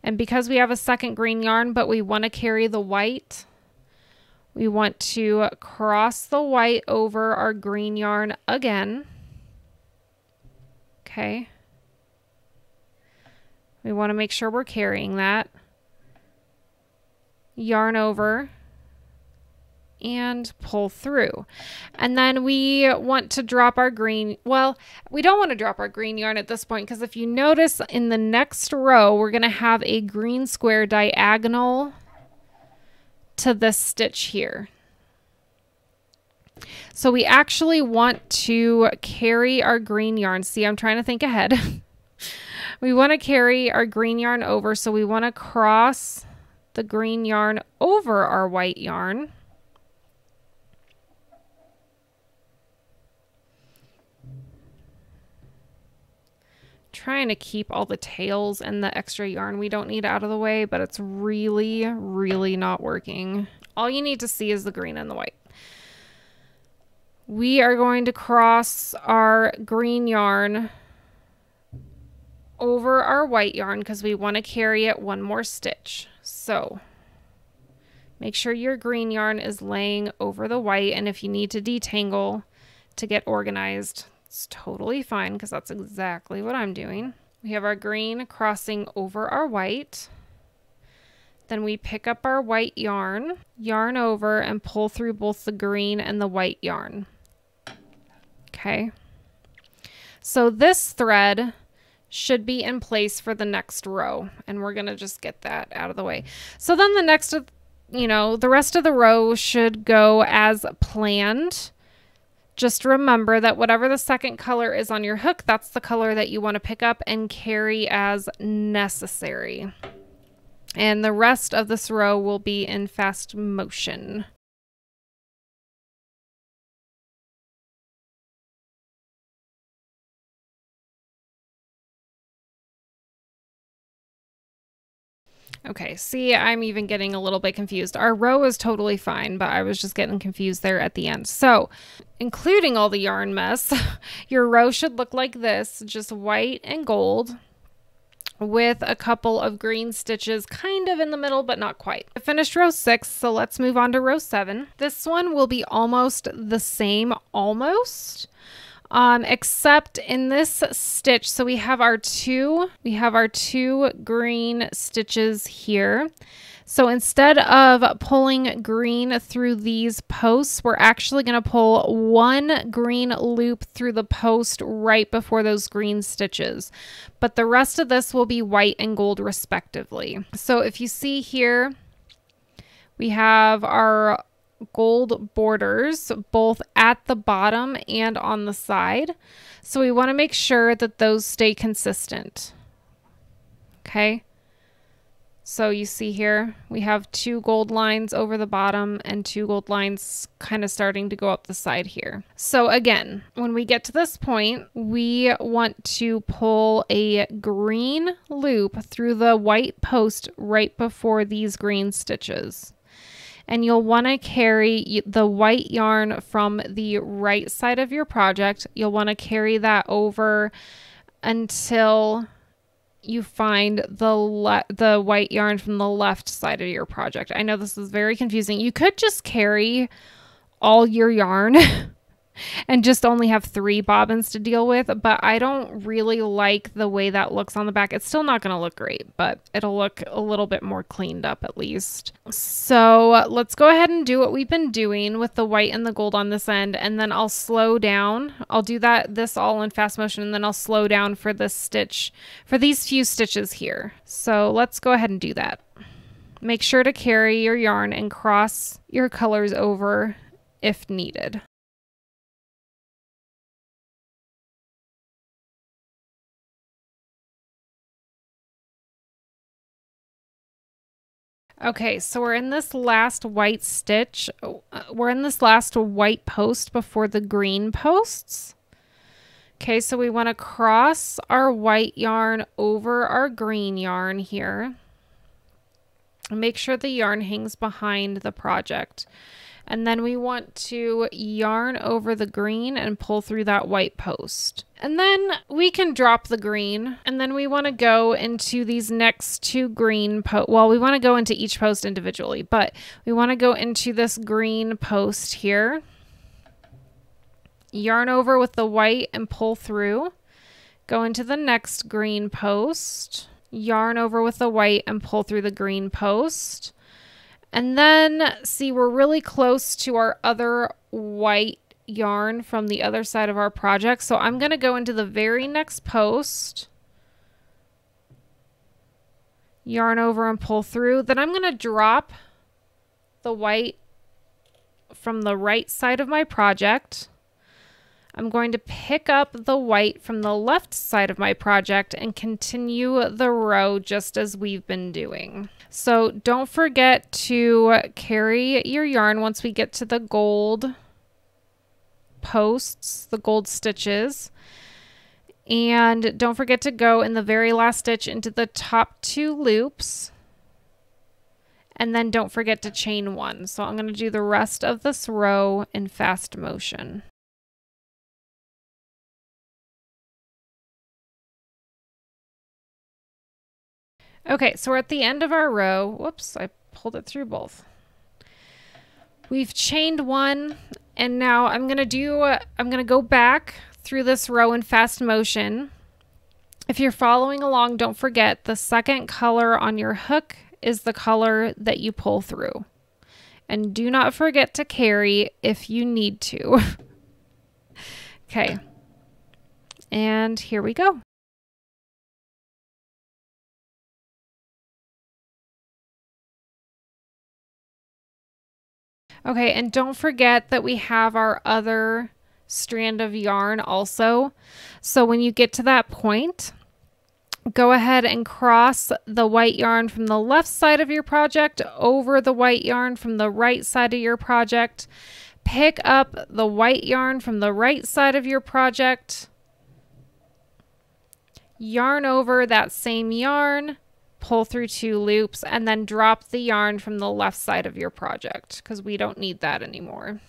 And because we have a second green yarn, but we want to carry the white, we want to cross the white over our green yarn again. Okay. We want to make sure we're carrying that. Yarn over and pull through. And then we want to drop our green. Well, we don't want to drop our green yarn at this point, because if you notice in the next row, we're going to have a green square diagonal to this stitch here. So we actually want to carry our green yarn. See, I'm trying to think ahead. We want to carry our green yarn over, so we want to cross the green yarn over our white yarn. Trying to keep all the tails and the extra yarn we don't need out of the way, but it's really, really not working. All you need to see is the green and the white. We are going to cross our green yarn over our white yarn because we want to carry it one more stitch. So make sure your green yarn is laying over the white, and if you need to detangle to get organized, it's totally fine, because that's exactly what I'm doing. We have our green crossing over our white. Then we pick up our white yarn, yarn over, and pull through both the green and the white yarn. Okay. So this thread should be in place for the next row, and we're going to just get that out of the way. So then the next, the rest of the row should go as planned. Just remember that whatever the second color is on your hook, that's the color that you want to pick up and carry as necessary. And the rest of this row will be in fast motion. Okay, see, I'm even getting a little bit confused. Our row is totally fine, but I was just getting confused there at the end. So, including all the yarn mess, your row should look like this, just white and gold with a couple of green stitches kind of in the middle, but not quite. I finished row 6, so let's move on to row 7. This one will be almost the same, almost. Except in this stitch, so we have our two green stitches here. So instead of pulling green through these posts, we're actually going to pull one green loop through the post right before those green stitches. But the rest of this will be white and gold respectively. So if you see here, we have our gold borders both at the bottom and on the side. So we want to make sure that those stay consistent. Okay. So you see here, we have 2 gold lines over the bottom and 2 gold lines kind of starting to go up the side here. So again, when we get to this point, we want to pull a green loop through the white post right before these green stitches. And you'll want to carry the white yarn from the right side of your project. You'll want to carry that over until you find the white yarn from the left side of your project. I know this is very confusing. You could just carry all your yarn and just only have 3 bobbins to deal with, but I don't really like the way that looks on the back. It's still not going to look great, but it'll look a little bit more cleaned up at least. So let's go ahead and do what we've been doing with the white and the gold on this end, and then I'll slow down. I'll do this all in fast motion, and then I'll slow down for this stitch, for these few stitches here. So let's go ahead and do that. Make sure to carry your yarn and cross your colors over if needed. Okay, so we're in this last white stitch. We're in this last white post before the green posts. Okay, so we want to cross our white yarn over our green yarn here. Make sure the yarn hangs behind the project. And then we want to yarn over the green and pull through that white post. And then we can drop the green, and then we want to go into these next 2 green well, we want to go into each post individually, but we want to go into this green post here. Yarn over with the white and pull through. Go into the next green post. Yarn over with the white and pull through the green post. And then, see, we're really close to our other white yarn from the other side of our project. So I'm going to go into the very next post, yarn over and pull through. Then I'm going to drop the white from the right side of my project. I'm going to pick up the white from the left side of my project and continue the row just as we've been doing. So don't forget to carry your yarn once we get to the gold posts, the gold stitches. And don't forget to go in the very last stitch into the top 2 loops. And then don't forget to chain 1. So I'm going to do the rest of this row in fast motion. Okay, so we're at the end of our row. Whoops, I pulled it through both. We've chained 1, and now I'm gonna go back through this row in fast motion. If you're following along, don't forget the second color on your hook is the color that you pull through. And do not forget to carry if you need to. Okay, and here we go. Okay, and don't forget that we have our other strand of yarn also. So when you get to that point, go ahead and cross the white yarn from the left side of your project over the white yarn from the right side of your project. Pick up the white yarn from the right side of your project. Yarn over that same yarn. pull through 2 loops, and then drop the yarn from the left side of your project because we don't need that anymore.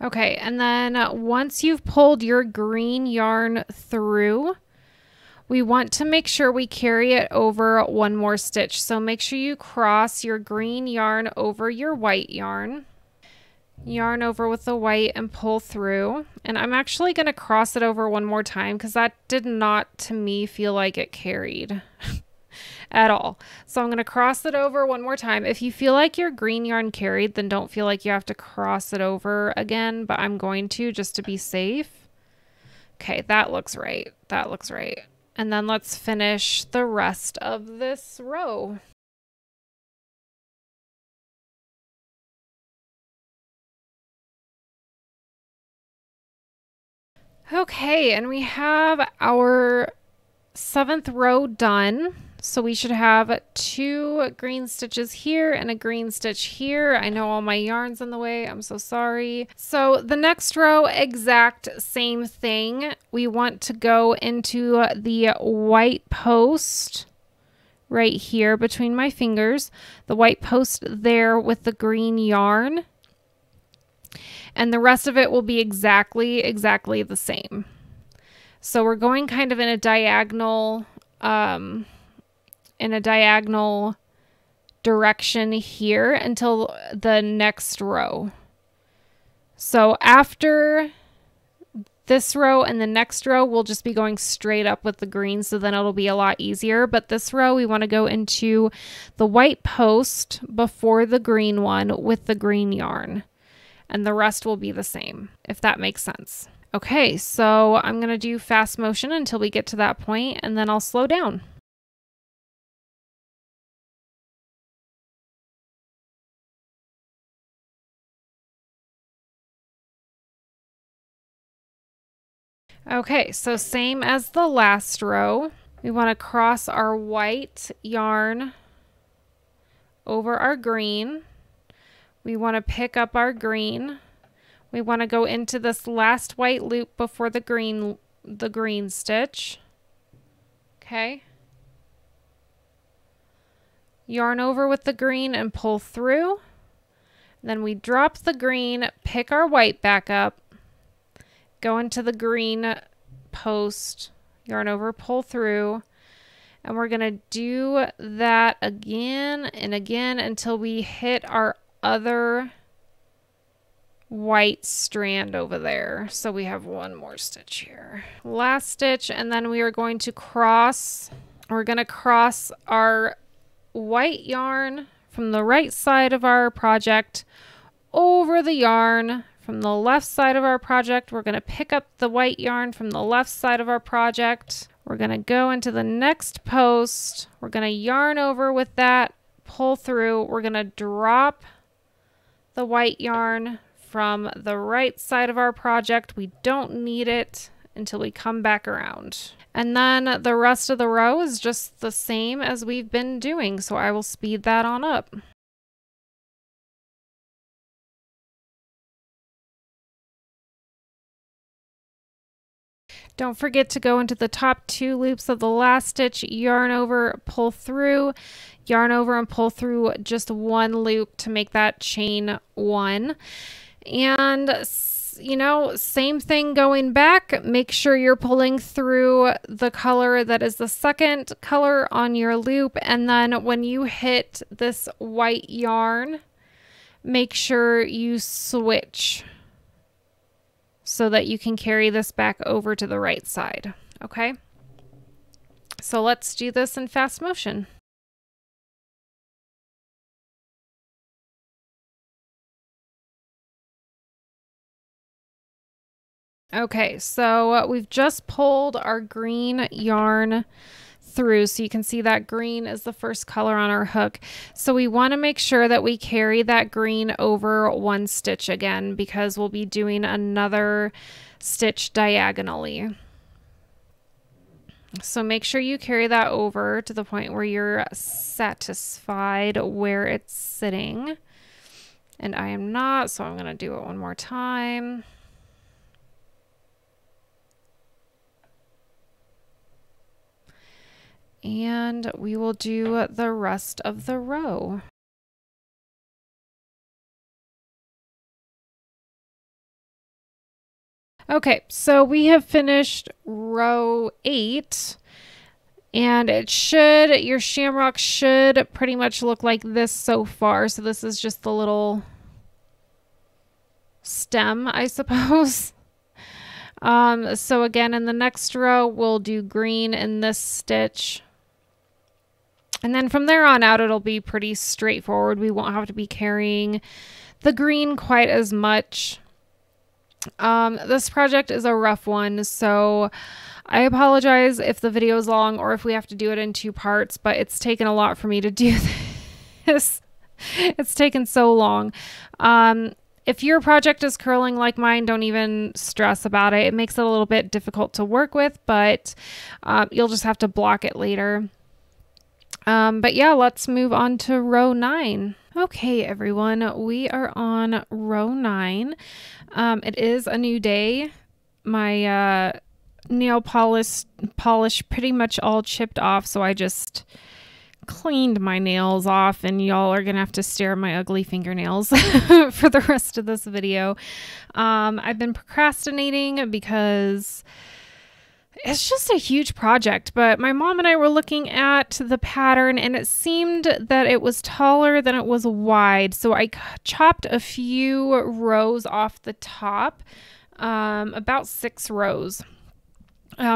Okay, and then once you've pulled your green yarn through, we want to make sure we carry it over 1 more stitch. So make sure you cross your green yarn over your white yarn. Yarn over with the white and pull through. And I'm actually going to cross it over 1 more time because that did not, to me, feel like it carried at all. So I'm going to cross it over 1 more time. If you feel like your green yarn carried, then don't feel like you have to cross it over again, but I'm going to just to be safe. Okay, that looks right. That looks right. And then let's finish the rest of this row. Okay, and we have our 7th row done. So we should have 2 green stitches here and a green stitch here. I know all my yarn's in the way. I'm so sorry. So the next row, exact same thing. We want to go into the white post right here between my fingers. The white post there with the green yarn. And the rest of it will be exactly the same. So we're going kind of in a diagonal direction here until the next row. So after this row and the next row, we'll just be going straight up with the green, so then it'll be a lot easier. But this row, we want to go into the white post before the green one with the green yarn. And the rest will be the same, if that makes sense. Okay, so I'm going to do fast motion until we get to that point, and then I'll slow down. Okay, so same as the last row. We want to cross our white yarn over our green. We want to pick up our green. We want to go into this last white loop before the green stitch. Okay. Yarn over with the green and pull through. Then we drop the green, pick our white back up, go into the green post, yarn over, pull through, and we're going to do that again and again until we hit our other white strand over there. So we have 1 more stitch here. Last stitch, and then we are going to cross, we're going to cross our white yarn from the right side of our project over the yarn from the left side of our project. We're going to pick up the white yarn from the left side of our project. We're going to go into the next post. We're going to yarn over with that, pull through. We're going to drop the white yarn from the right side of our project. We don't need it until we come back around. And then the rest of the row is just the same as we've been doing, so I will speed that on up. Don't forget to go into the top 2 loops of the last stitch, yarn over, pull through, yarn over and pull through just 1 loop to make that chain 1. And you know, same thing going back. Make sure you're pulling through the color that is the second color on your loop, and then when you hit this white yarn, make sure you switch so that you can carry this back over to the right side. Okay, so let's do this in fast motion. Okay, so we've just pulled our green yarn through, so you can see that green is the first color on our hook. So we want to make sure that we carry that green over 1 stitch again, because we'll be doing another stitch diagonally. So make sure you carry that over to the point where you're satisfied where it's sitting. And I am not, so I'm going to do it 1 more time. And we will do the rest of the row. Okay, so we have finished row 8, and your shamrock should pretty much look like this so far. So this is just the little stem, I suppose. So again, in the next row, we'll do green in this stitch. And then from there on out, it'll be pretty straightforward. We won't have to be carrying the green quite as much. This project is a rough one, so I apologize if the video is long or if we have to do it in 2 parts, but it's taken a lot for me to do this. It's taken so long. If your project is curling like mine, don't even stress about it. It makes it a little bit difficult to work with, but you'll just have to block it later. But yeah, let's move on to row 9. Okay, everyone, we are on row 9. It is a new day. My nail polish pretty much all chipped off, so I just cleaned my nails off, and y'all are gonna have to stare at my ugly fingernails for the rest of this video. I've been procrastinating because it's just a huge project, but my mom and I were looking at the pattern and it seemed that it was taller than it was wide. So I chopped a few rows off the top, about 6 rows.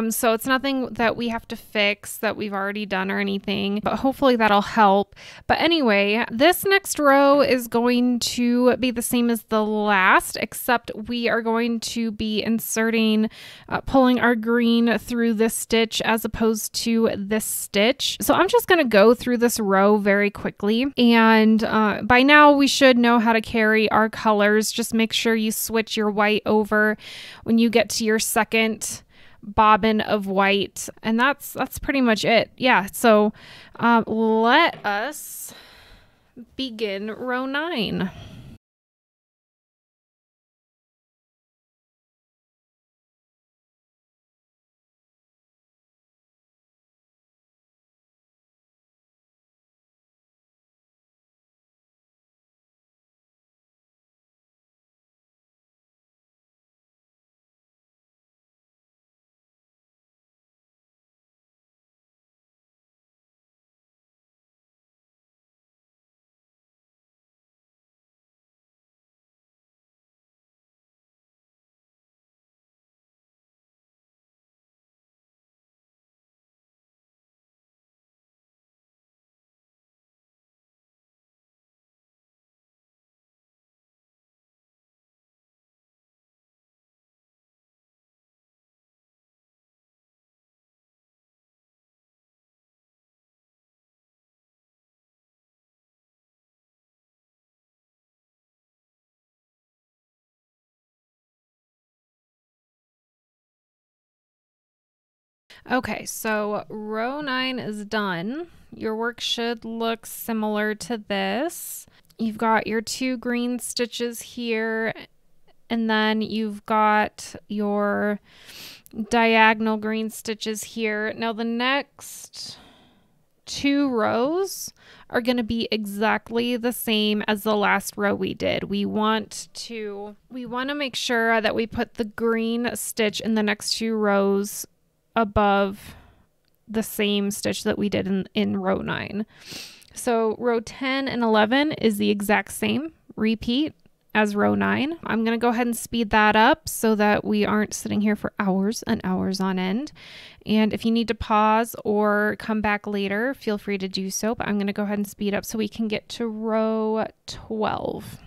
So it's nothing that we have to fix that we've already done or anything, but hopefully that'll help. But anyway, this next row is going to be the same as the last, except we are going to be inserting, pulling our green through this stitch as opposed to this stitch. So I'm just going to go through this row very quickly. And by now we should know how to carry our colors. Just make sure you switch your white over when you get to your second bobbin of white, and that's pretty much it. Yeah, so let us begin row 9. Okay, so row 9 is done. Your work should look similar to this. You've got your 2 green stitches here, and then you've got your diagonal green stitches here. Now the next 2 rows are going to be exactly the same as the last row we did. We want to make sure that we put the green stitch in the next 2 rows above the same stitch that we did in row 9. So row 10 and 11 is the exact same repeat as row 9. I'm going to go ahead and speed that up so that we aren't sitting here for hours and hours on end. And if you need to pause or come back later, feel free to do so, but I'm going to go ahead and speed up so we can get to row 12.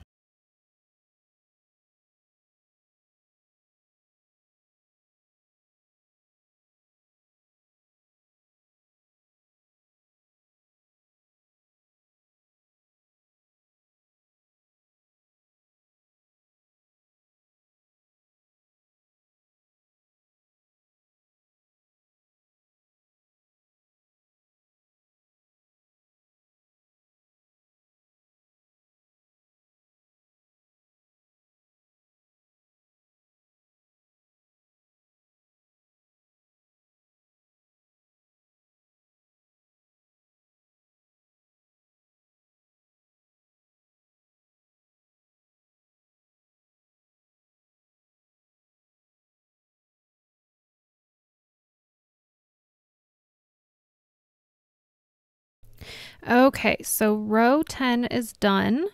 Okay, so row 10 is done,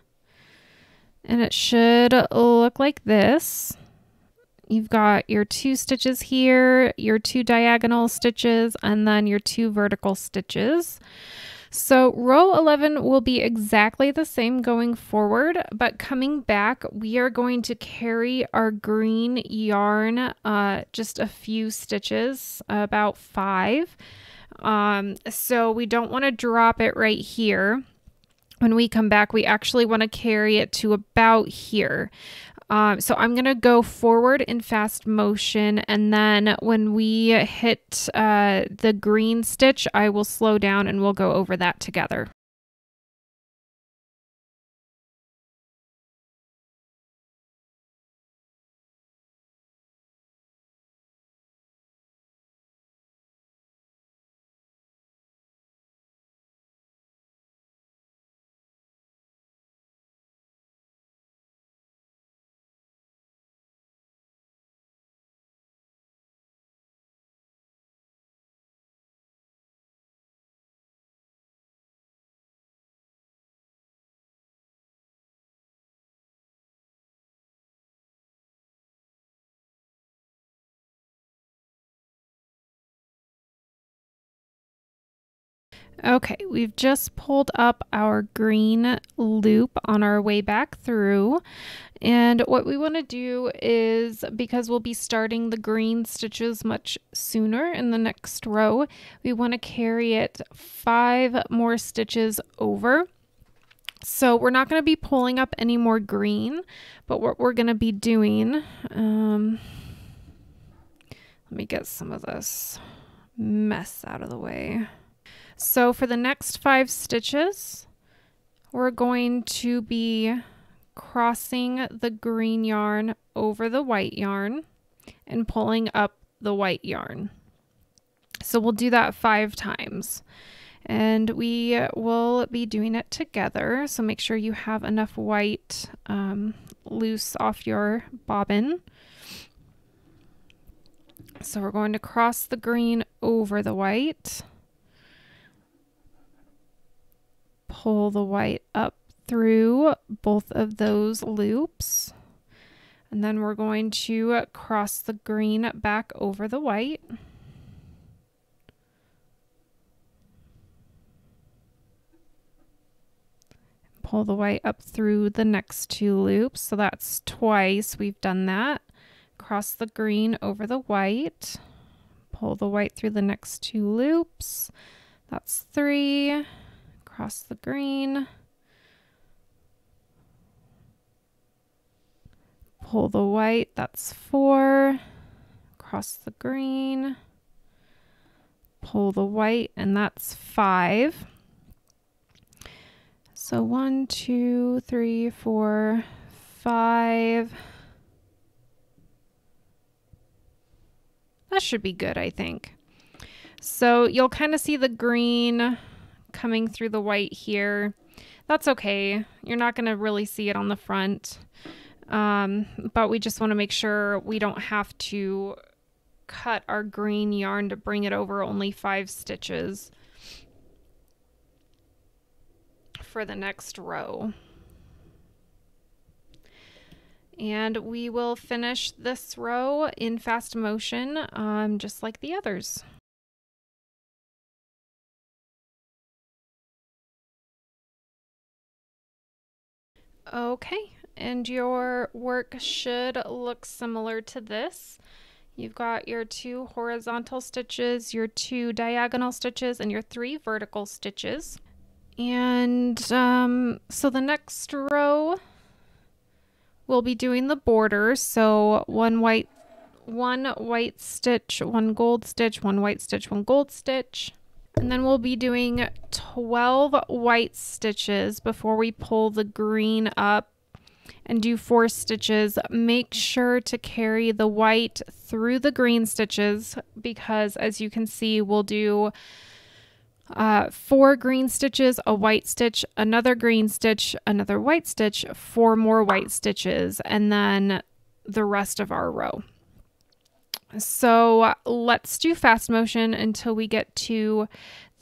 and it should look like this. You've got your 2 stitches here, your 2 diagonal stitches, and then your 2 vertical stitches. So row 11 will be exactly the same going forward, but coming back, we are going to carry our green yarn just a few stitches, about 5. So we don't want to drop it right here. When we come back, we actually want to carry it to about here. So I'm going to go forward in fast motion, and then when we hit the green stitch, I will slow down and we'll go over that together. Okay, we've just pulled up our green loop on our way back through. And what we want to do is, because we'll be starting the green stitches much sooner in the next row, we want to carry it 5 more stitches over. So we're not going to be pulling up any more green, but what we're going to be doing, let me get some of this mess out of the way. So for the next 5 stitches, we're going to be crossing the green yarn over the white yarn and pulling up the white yarn. So we'll do that 5 times. And we will be doing it together. So make sure you have enough white loose off your bobbin. So we're going to cross the green over the white. Pull the white up through both of those loops. And then we're going to cross the green back over the white. Pull the white up through the next 2 loops. So that's twice we've done that. Cross the green over the white. Pull the white through the next 2 loops. That's 3. Cross the green. Pull the white, that's 4. Cross the green. Pull the white, and that's 5. So 1, 2, 3, 4, 5. That should be good, I think. So you'll kind of see the green coming through the white here. That's okay. You're not going to really see it on the front. But we just want to make sure we don't have to cut our green yarn to bring it over only 5 stitches for the next row. And we will finish this row in fast motion, just like the others. Okay, and your work should look similar to this. You've got your 2 horizontal stitches, your 2 diagonal stitches, and your 3 vertical stitches. And so the next row, we'll be doing the border. So one white stitch, 1 gold stitch, 1 white stitch, 1 gold stitch. And then we'll be doing 12 white stitches before we pull the green up and do 4 stitches. Make sure to carry the white through the green stitches, because as you can see, we'll do 4 green stitches, a white stitch, another green stitch, another white stitch, 4 more white stitches, and then the rest of our row. So let's do fast motion until we get to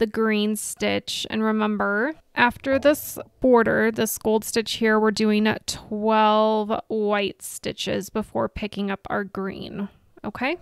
the green stitch. And remember, after this border, this gold stitch here, we're doing 12 white stitches before picking up our green. Okay?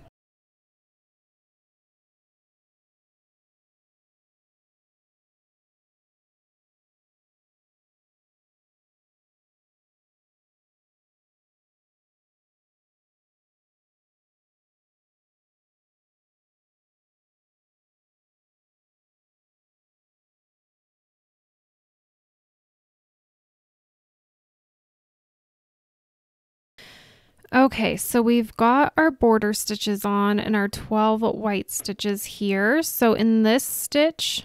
Okay, so we've got our border stitches on and our 12 white stitches here. So in this stitch,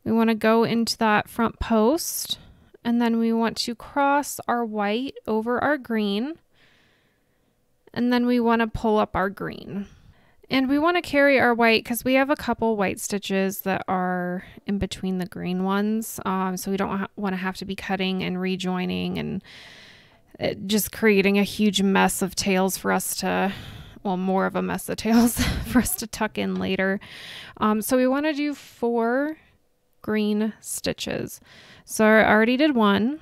we want to go into that front post, and then we want to cross our white over our green, and then we want to pull up our green. And we want to carry our white because we have a couple white stitches that are in between the green ones. So we don't want to have to be cutting and rejoining and just creating a huge mess of tails for us to, well, more of a mess of tails for us to tuck in later. So we want to do 4 green stitches. So I already did 1.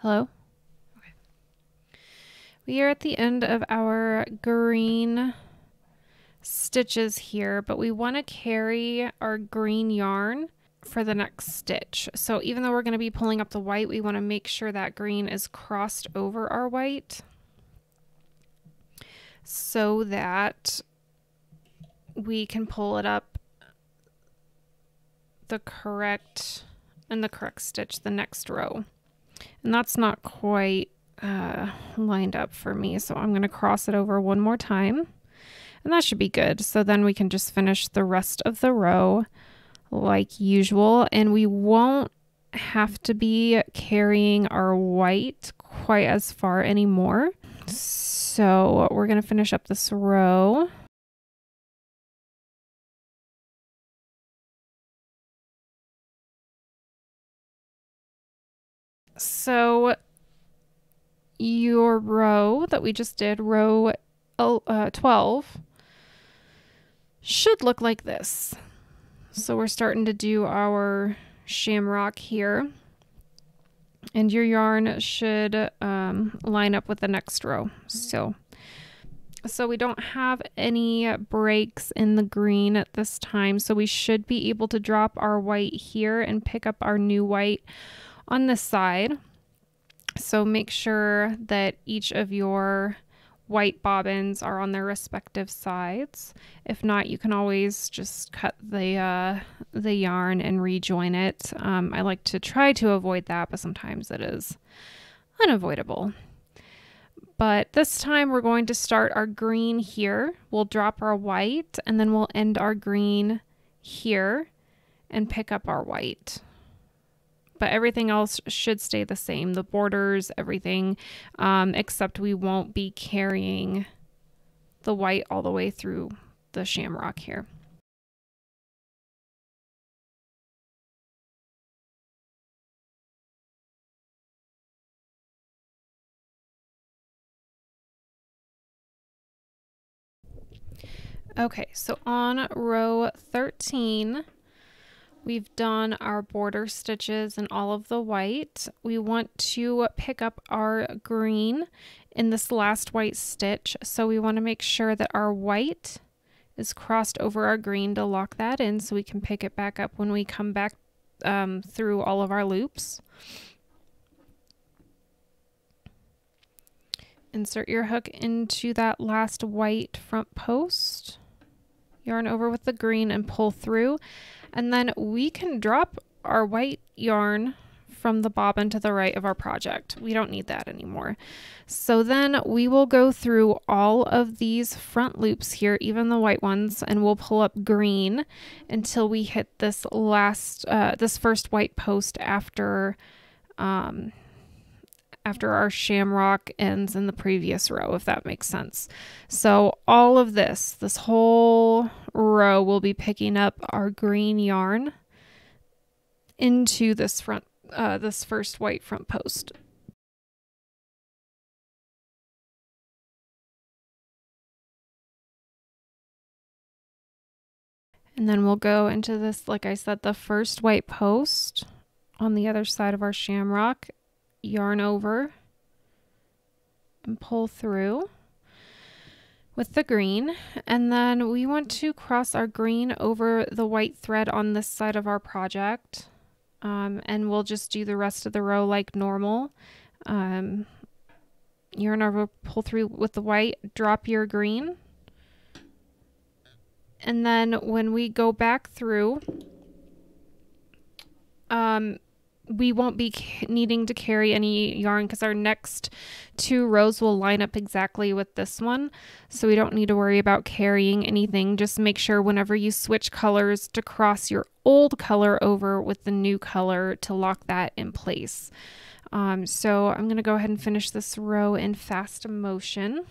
Hello? Okay. We are at the end of our green stitches here, but we want to carry our green yarn for the next stitch. So even though we're going to be pulling up the white, we want to make sure that green is crossed over our white so that we can pull it up the correct stitch, the next row. And that's not quite lined up for me, so I'm going to cross it over one more time, and that should be good. So then we can just finish the rest of the row like usual, and we won't have to be carrying our white quite as far anymore. So we're going to finish up this row. So your row that we just did, row 12, should look like this. So we're starting to do our shamrock here, and your yarn should line up with the next row. So we don't have any breaks in the green at this time, so we should be able to drop our white here and pick up our new white on this side. So make sure that each of your white bobbins are on their respective sides. If not, you can always just cut the yarn and rejoin it. I like to try to avoid that, but sometimes it is unavoidable. But this time we're going to start our green here. We'll drop our white, and then we'll end our green here and pick up our white. But everything else should stay the same. The borders, everything, except we won't be carrying the white all the way through the shamrock here. Okay, so on row 13, we've done our border stitches and all of the white. We want to pick up our green in this last white stitch. So we want to make sure that our white is crossed over our green to lock that in so we can pick it back up when we come back through all of our loops. Insert your hook into that last white front post. Yarn over with the green and pull through, and then we can drop our white yarn from the bobbin to the right of our project. We don't need that anymore. So then we will go through all of these front loops here, even the white ones, and we'll pull up green until we hit this last this first white post after our shamrock ends in the previous row, if that makes sense. So all of this whole row will be picking up our green yarn into this this first white front post. And then we'll go into this, like I said, the first white post on the other side of our shamrock, yarn over and pull through with the green, and then we want to cross our green over the white thread on this side of our project, and we'll just do the rest of the row like normal. Yarn over, pull through with the white, drop your green, and then when we go back through, we won't be needing to carry any yarn because our next two rows will line up exactly with this one. So we don't need to worry about carrying anything. Just make sure whenever you switch colors to cross your old color over with the new color to lock that in place. So I'm going to go ahead and finish this row in fast motion.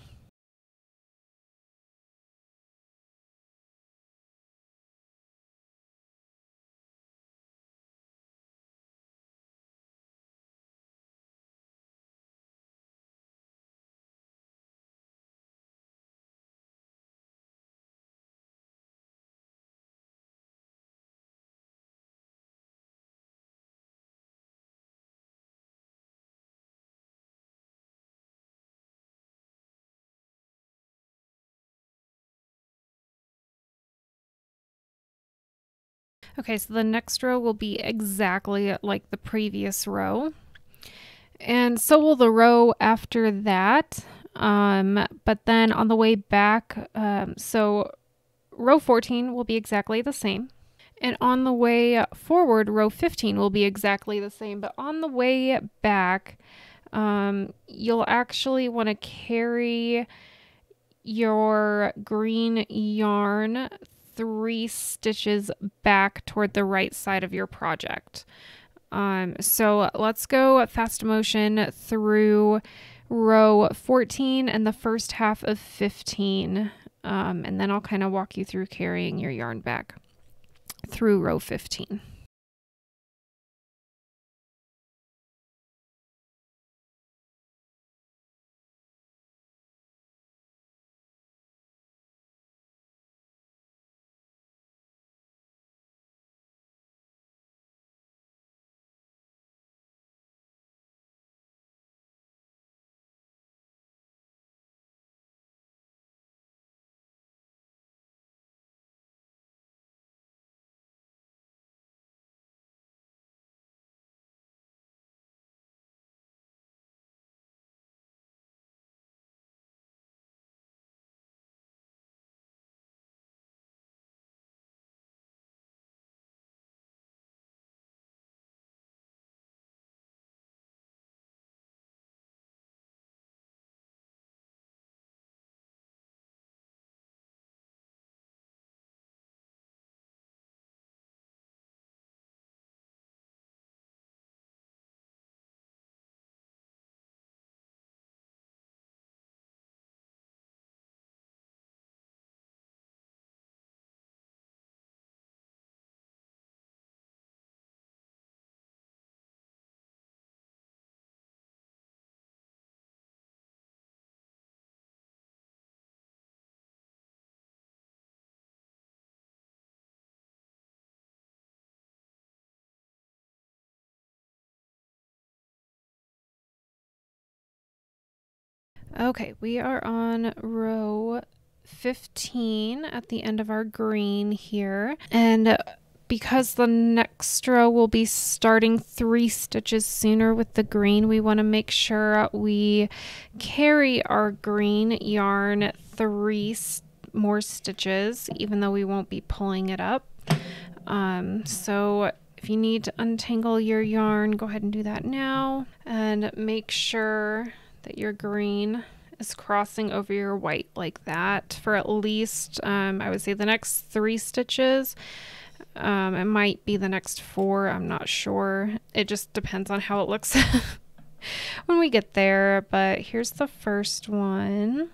Okay, so the next row will be exactly like the previous row. And so will the row after that. But then on the way back, so row 14 will be exactly the same. And on the way forward, row 15 will be exactly the same. But on the way back, you'll actually want to carry your green yarn 3 stitches back toward the right side of your project. So let's go fast motion through row 14 and the first half of 15. And then I'll kind of walk you through carrying your yarn back through row 15. Okay, we are on row 15 at the end of our green here, and because the next row will be starting 3 stitches sooner with the green, we want to make sure we carry our green yarn 3 more stitches, even though we won't be pulling it up. So if you need to untangle your yarn, go ahead and do that now, and make sure that your green is crossing over your white like that for at least, I would say, the next 3 stitches. It might be the next 4, I'm not sure. It just depends on how it looks when we get there. But here's the first one.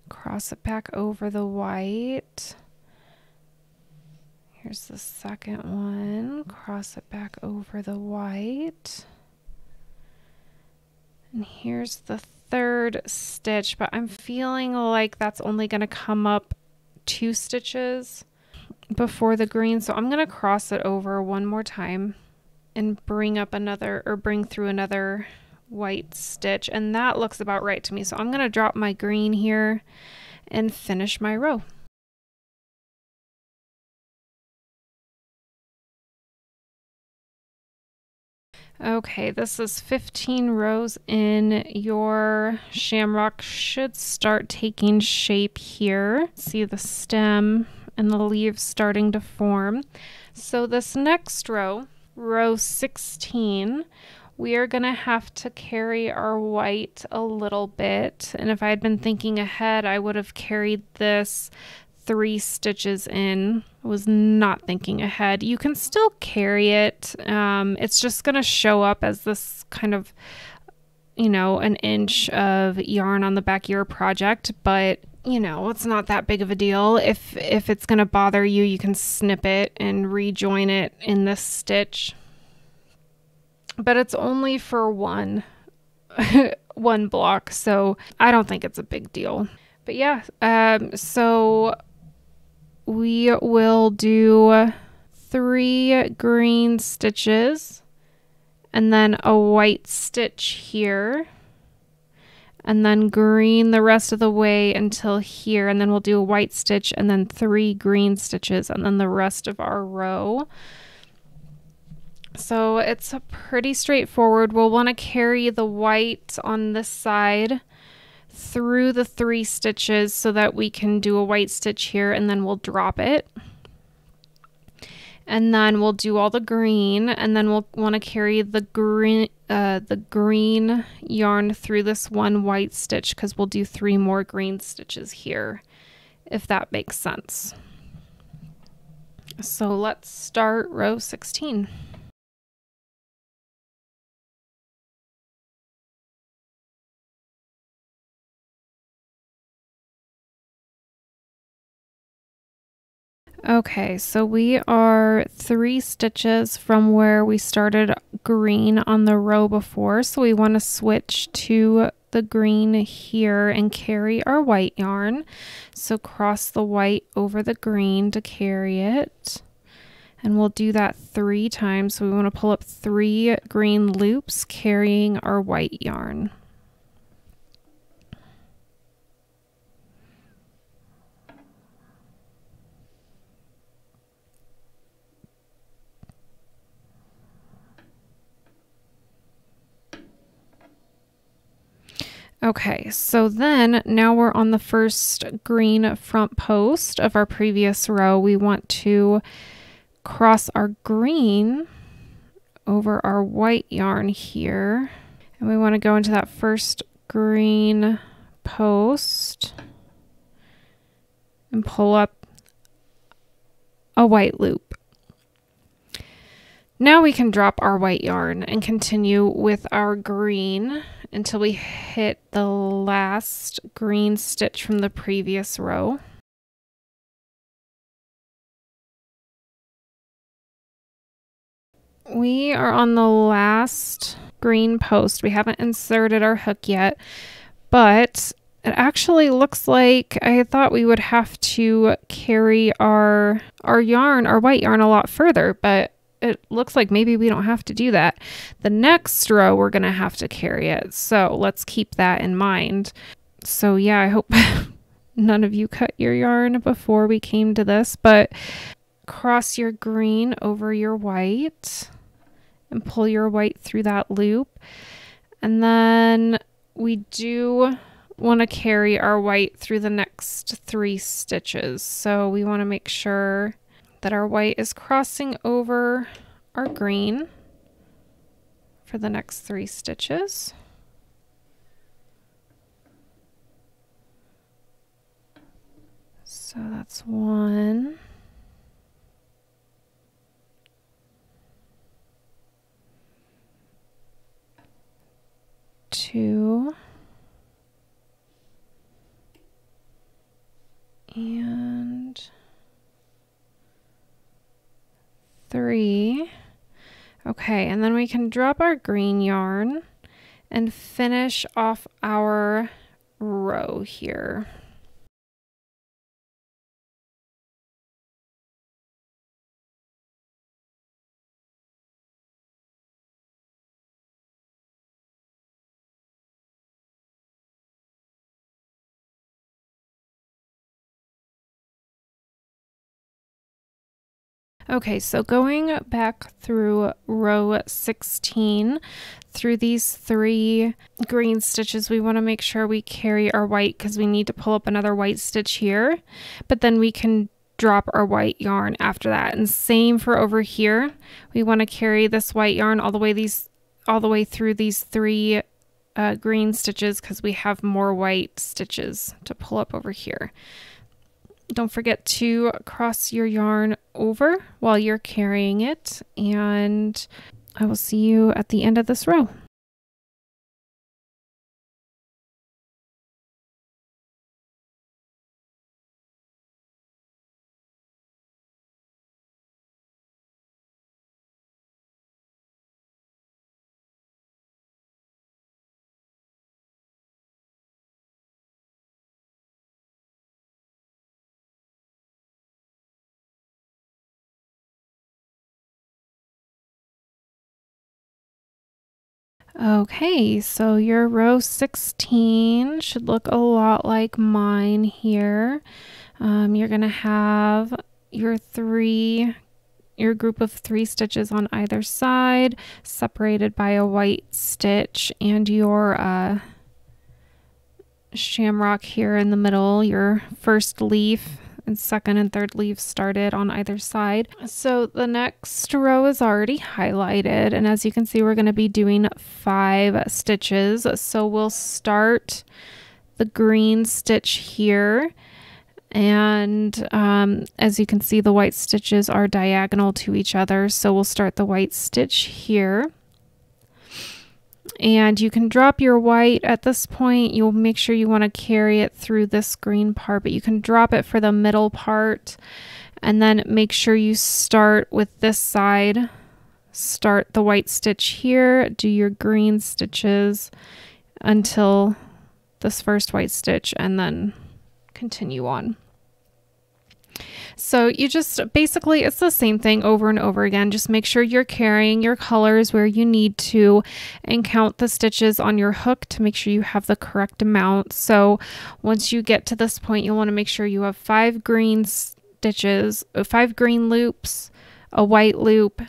Cross it back over the white. Here's the second one. Cross it back over the white. And here's the third stitch, but I'm feeling like that's only going to come up 2 stitches before the green. So I'm going to cross it over one more time and bring up another, or bring through another white stitch. And that looks about right to me. So I'm going to drop my green here and finish my row. Okay, this is 15 rows in. Your shamrock should start taking shape here. See the stem and the leaves starting to form. So this next row, row 16, we are going to have to carry our white a little bit. And if I had been thinking ahead, I would have carried this 3 stitches in. I was not thinking ahead. You can still carry it. It's just going to show up as this kind of, you know, an inch of yarn on the back of your project, but you know, it's not that big of a deal. If it's going to bother you, you can snip it and rejoin it in this stitch. But it's only for one block, so I don't think it's a big deal. But yeah, so we will do 3 green stitches and then a white stitch here, and then green the rest of the way until here, and then we'll do a white stitch and then 3 green stitches and then the rest of our row. So it's pretty straightforward. We'll want to carry the white on this side through the 3 stitches so that we can do a white stitch here, and then we'll drop it. And then we'll do all the green, and then we'll want to carry the green yarn through this one white stitch, because we'll do 3 more green stitches here, if that makes sense. So let's start row 16. Okay, so we are 3 stitches from where we started green on the row before, so we want to switch to the green here and carry our white yarn. So cross the white over the green to carry it, and we'll do that 3 times. So we want to pull up 3 green loops carrying our white yarn. Okay, so then now we're on the first green front post of our previous row. We want to cross our green over our white yarn here, and we want to go into that first green post and pull up a white loop. Now we can drop our white yarn and continue with our green until we hit the last green stitch from the previous row. We are on the last green post. We haven't inserted our hook yet, but it actually looks like I thought we would have to carry our yarn, our white yarn, a lot further, but it looks like maybe we don't have to do that. The next row, we're going to have to carry it. So let's keep that in mind. So yeah, I hope none of you cut your yarn before we came to this, but cross your green over your white and pull your white through that loop. And then we do want to carry our white through the next 3 stitches. So we want to make sure that our white is crossing over our green for the next 3 stitches. So that's 1. 2. And 3. Okay, and then we can drop our green yarn and finish off our row here. Okay, so going back through row 16, through these 3 green stitches, we want to make sure we carry our white because we need to pull up another white stitch here, but then we can drop our white yarn after that. And same for over here. We want to carry this white yarn all the way through these 3 green stitches because we have more white stitches to pull up over here. Don't forget to cross your yarn over while you're carrying it, and I will see you at the end of this row. Okay, so your row 16 should look a lot like mine here. You're going to have your group of 3 stitches on either side, separated by a white stitch, and your shamrock here in the middle, your first leaf and second and third leaves started on either side. So the next row is already highlighted, and as you can see, we're going to be doing 5 stitches. So we'll start the green stitch here, and as you can see, the white stitches are diagonal to each other, so we'll start the white stitch here. And you can drop your white at this point. You'll make sure you want to carry it through this green part, but you can drop it for the middle part, and then make sure you start with this side. Start the white stitch here, do your green stitches until this first white stitch, and then continue on. So you just basically, it's the same thing over and over again. Just make sure you're carrying your colors where you need to, and count the stitches on your hook to make sure you have the correct amount. So once you get to this point, you'll want to make sure you have 5 green stitches, 5 green loops, a white loop,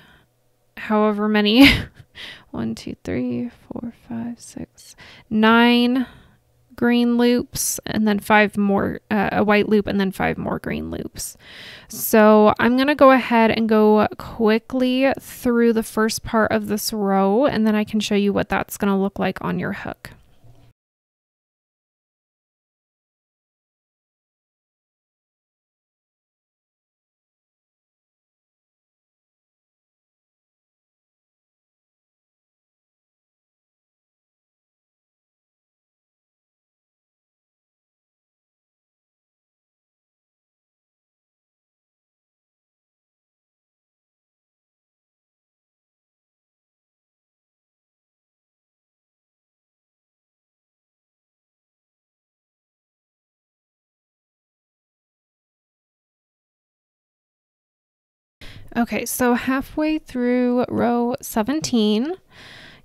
however many, 1, 2, 3, 4, 5, 6, 9 green loops, and then 5 more, a white loop, and then 5 more green loops. So I'm going to go ahead and go quickly through the first part of this row, and then I can show you what that's going to look like on your hook. Okay, so halfway through row 17,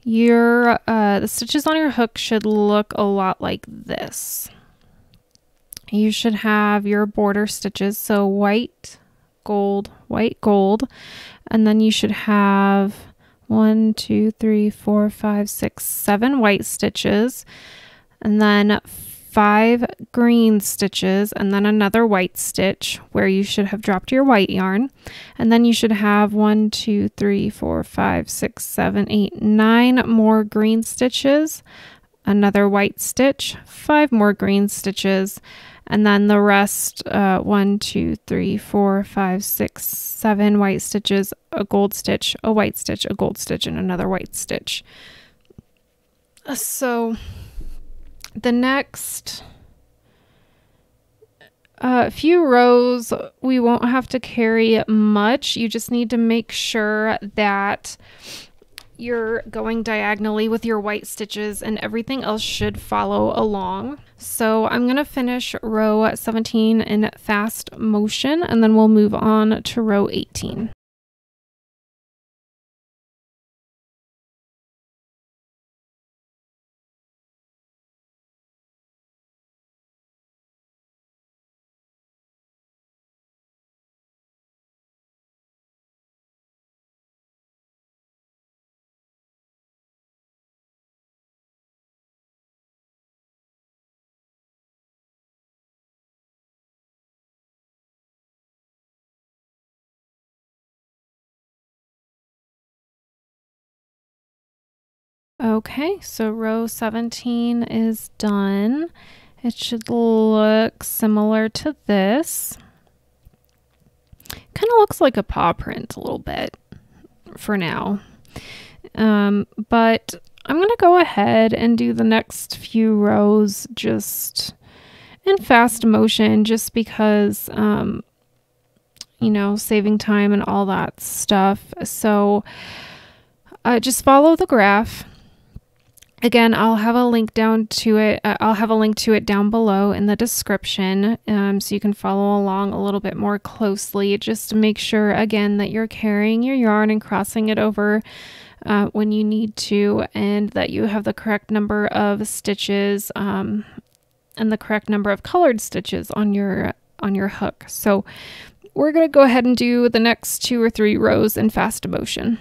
your the stitches on your hook should look a lot like this. You should have your border stitches, so white, gold, and then you should have 1, 2, 3, 4, 5, 6, 7 white stitches, and then 5 green stitches, and then another white stitch where you should have dropped your white yarn. And then you should have 1, 2, 3, 4, 5, 6, 7, 8, 9 more green stitches, another white stitch, 5 more green stitches, and then the rest, 1, 2, 3, 4, 5, 6, 7 white stitches, a gold stitch, a white stitch, a gold stitch, and another white stitch. So the next few rows, we won't have to carry much. You just need to make sure that you're going diagonally with your white stitches, and everything else should follow along. So I'm going to finish row 17 in fast motion, and then we'll move on to row 18. Okay, so row 17 is done. It should look similar to this. Kind of looks like a paw print a little bit for now. But I'm going to go ahead and do the next few rows just in fast motion, just because, you know, saving time and all that stuff. So just follow the graph. Again, I'll have a link down to it. I'll have a link to it down below in the description, so you can follow along a little bit more closely. Just to make sure, again, that you're carrying your yarn and crossing it over when you need to, and that you have the correct number of stitches and the correct number of colored stitches on your hook. So we're going to go ahead and do the next 2 or 3 rows in fast motion.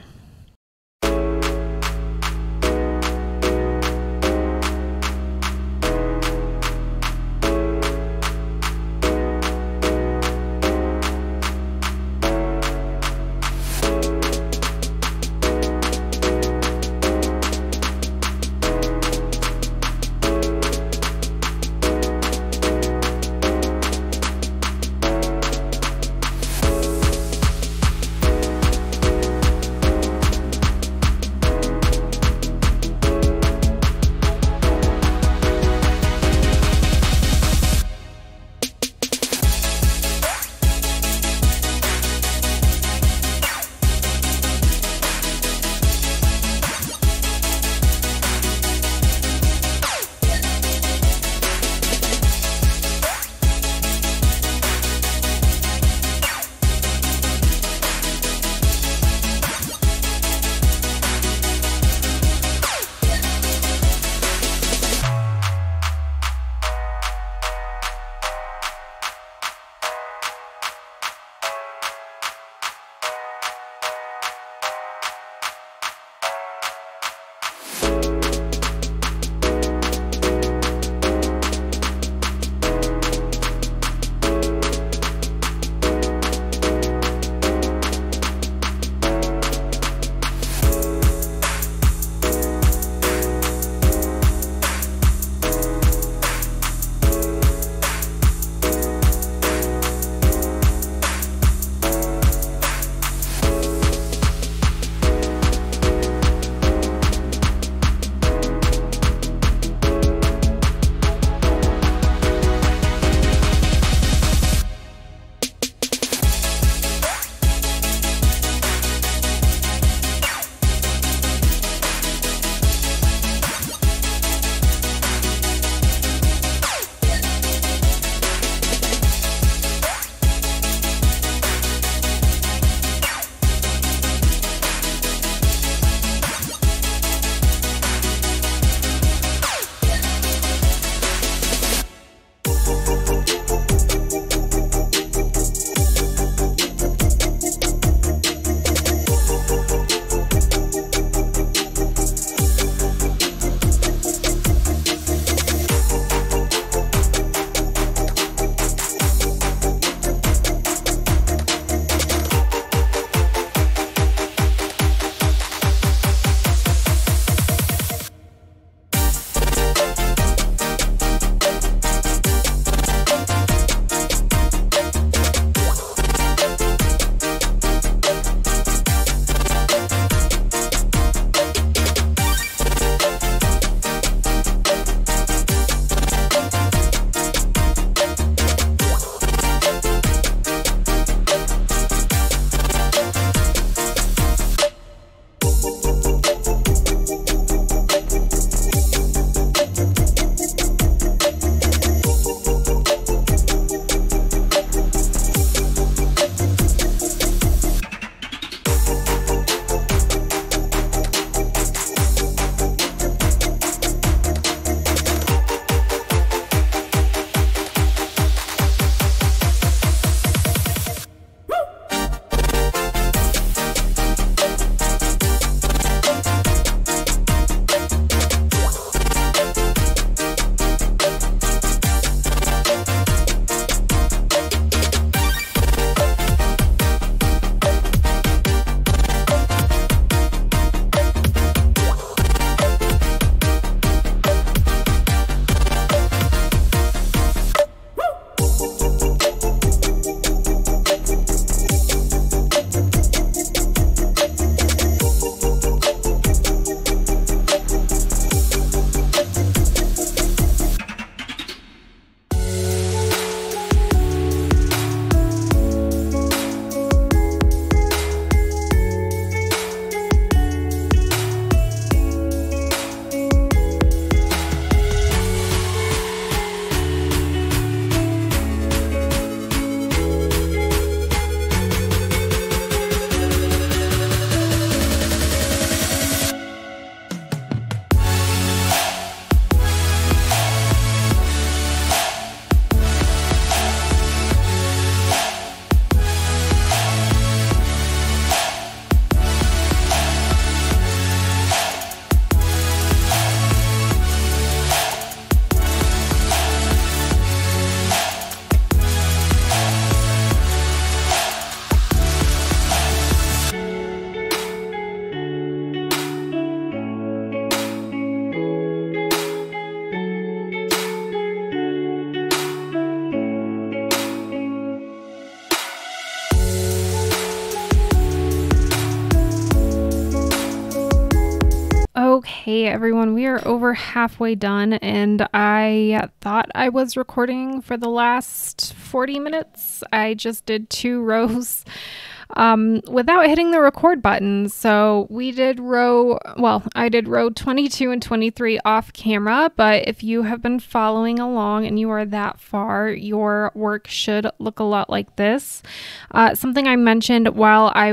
Hey everyone, we are over halfway done, and I thought I was recording for the last 40 minutes. I just did 2 rows without hitting the record button. So we did I did row 22 and 23 off camera, but if you have been following along and you are that far, your work should look a lot like this. Something I mentioned while I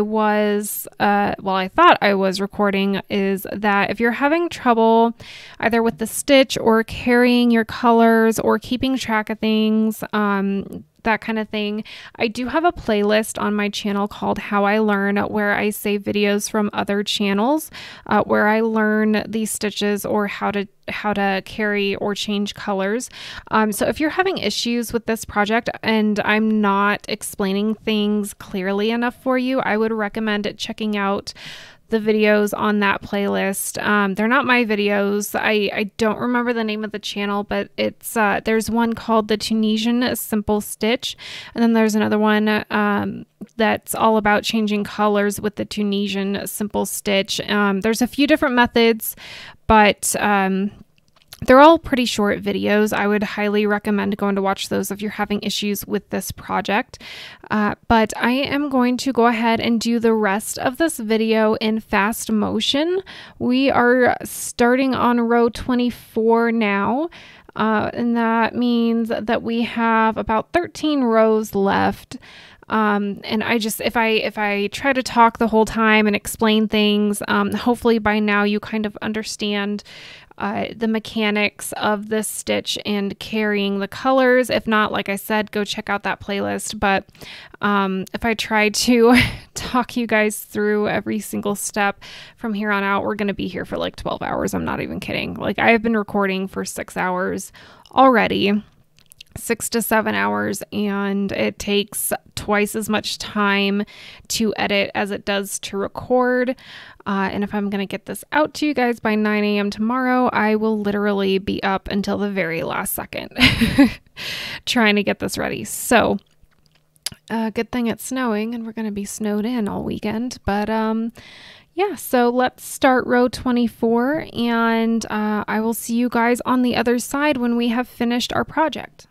thought I was recording is that if you're having trouble either with the stitch or carrying your colors or keeping track of things, that kind of thing, I do have a playlist on my channel called How I Learn, where I save videos from other channels where I learn these stitches or how to carry or change colors. So if you're having issues with this project and I'm not explaining things clearly enough for you, I would recommend checking out the videos on that playlist. They're not my videos. I don't remember the name of the channel, but it's there's one called the Tunisian Simple Stitch, and then there's another one that's all about changing colors with the Tunisian Simple Stitch. There's a few different methods, but they're all pretty short videos. I would highly recommend going to watch those if you're having issues with this project. But I am going to go ahead and do the rest of this video in fast motion. We are starting on row 24 now. And that means that we have about 13 rows left. And if I try to talk the whole time and explain things, hopefully by now you kind of understand the mechanics of this stitch and carrying the colors. If not, like I said, go check out that playlist. But if I try to talk you guys through every single step from here on out, we're going to be here for like 12 hours. I'm not even kidding. Like, I have been recording for 6 hours already. 6 to 7 hours, and it takes twice as much time to edit as it does to record. And if I'm going to get this out to you guys by 9 a.m. tomorrow, I will literally be up until the very last second trying to get this ready. So good thing it's snowing, and we're going to be snowed in all weekend. But yeah, so let's start row 24, and I will see you guys on the other side when we have finished our project.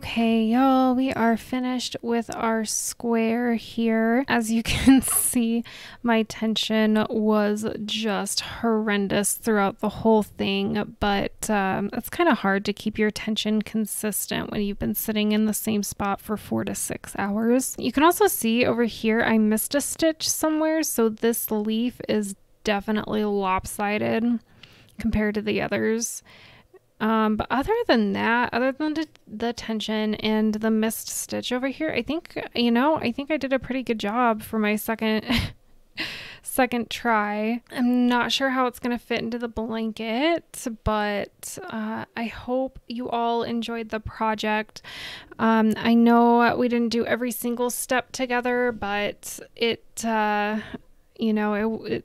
Okay, y'all, we are finished with our square here. As you can see, my tension was just horrendous throughout the whole thing, but it's kind of hard to keep your tension consistent when you've been sitting in the same spot for 4 to 6 hours. You can also see over here I missed a stitch somewhere, so this leaf is definitely lopsided compared to the others. But other than that, other than the tension and the missed stitch over here, I think, I think I did a pretty good job for my second try. I'm not sure how it's going to fit into the blanket, but I hope you all enjoyed the project. I know we didn't do every single step together, but it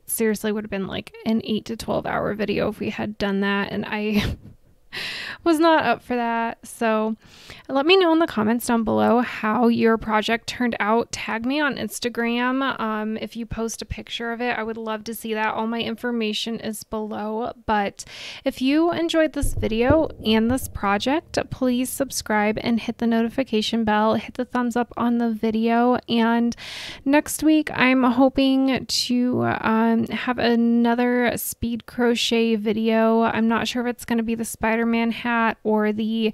seriously would have been like an 8 to 12 hour video if we had done that, and I was not up for that. So let me know in the comments down below how your project turned out. Tag me on Instagram if you post a picture of it. I would love to see that. All my information is below. But if you enjoyed this video and this project, please subscribe and hit the notification bell. Hit the thumbs up on the video. And next week I'm hoping to have another speed crochet video. I'm not sure if it's going to be the Spider-Man hat or the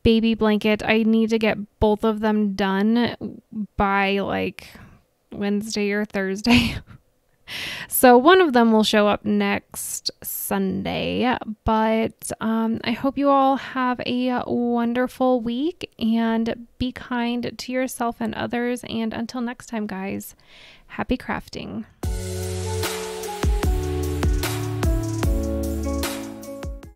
baby blanket. I need to get both of them done by like Wednesday or Thursday. So one of them will show up next Sunday, but I hope you all have a wonderful week and be kind to yourself and others. And until next time, guys, happy crafting.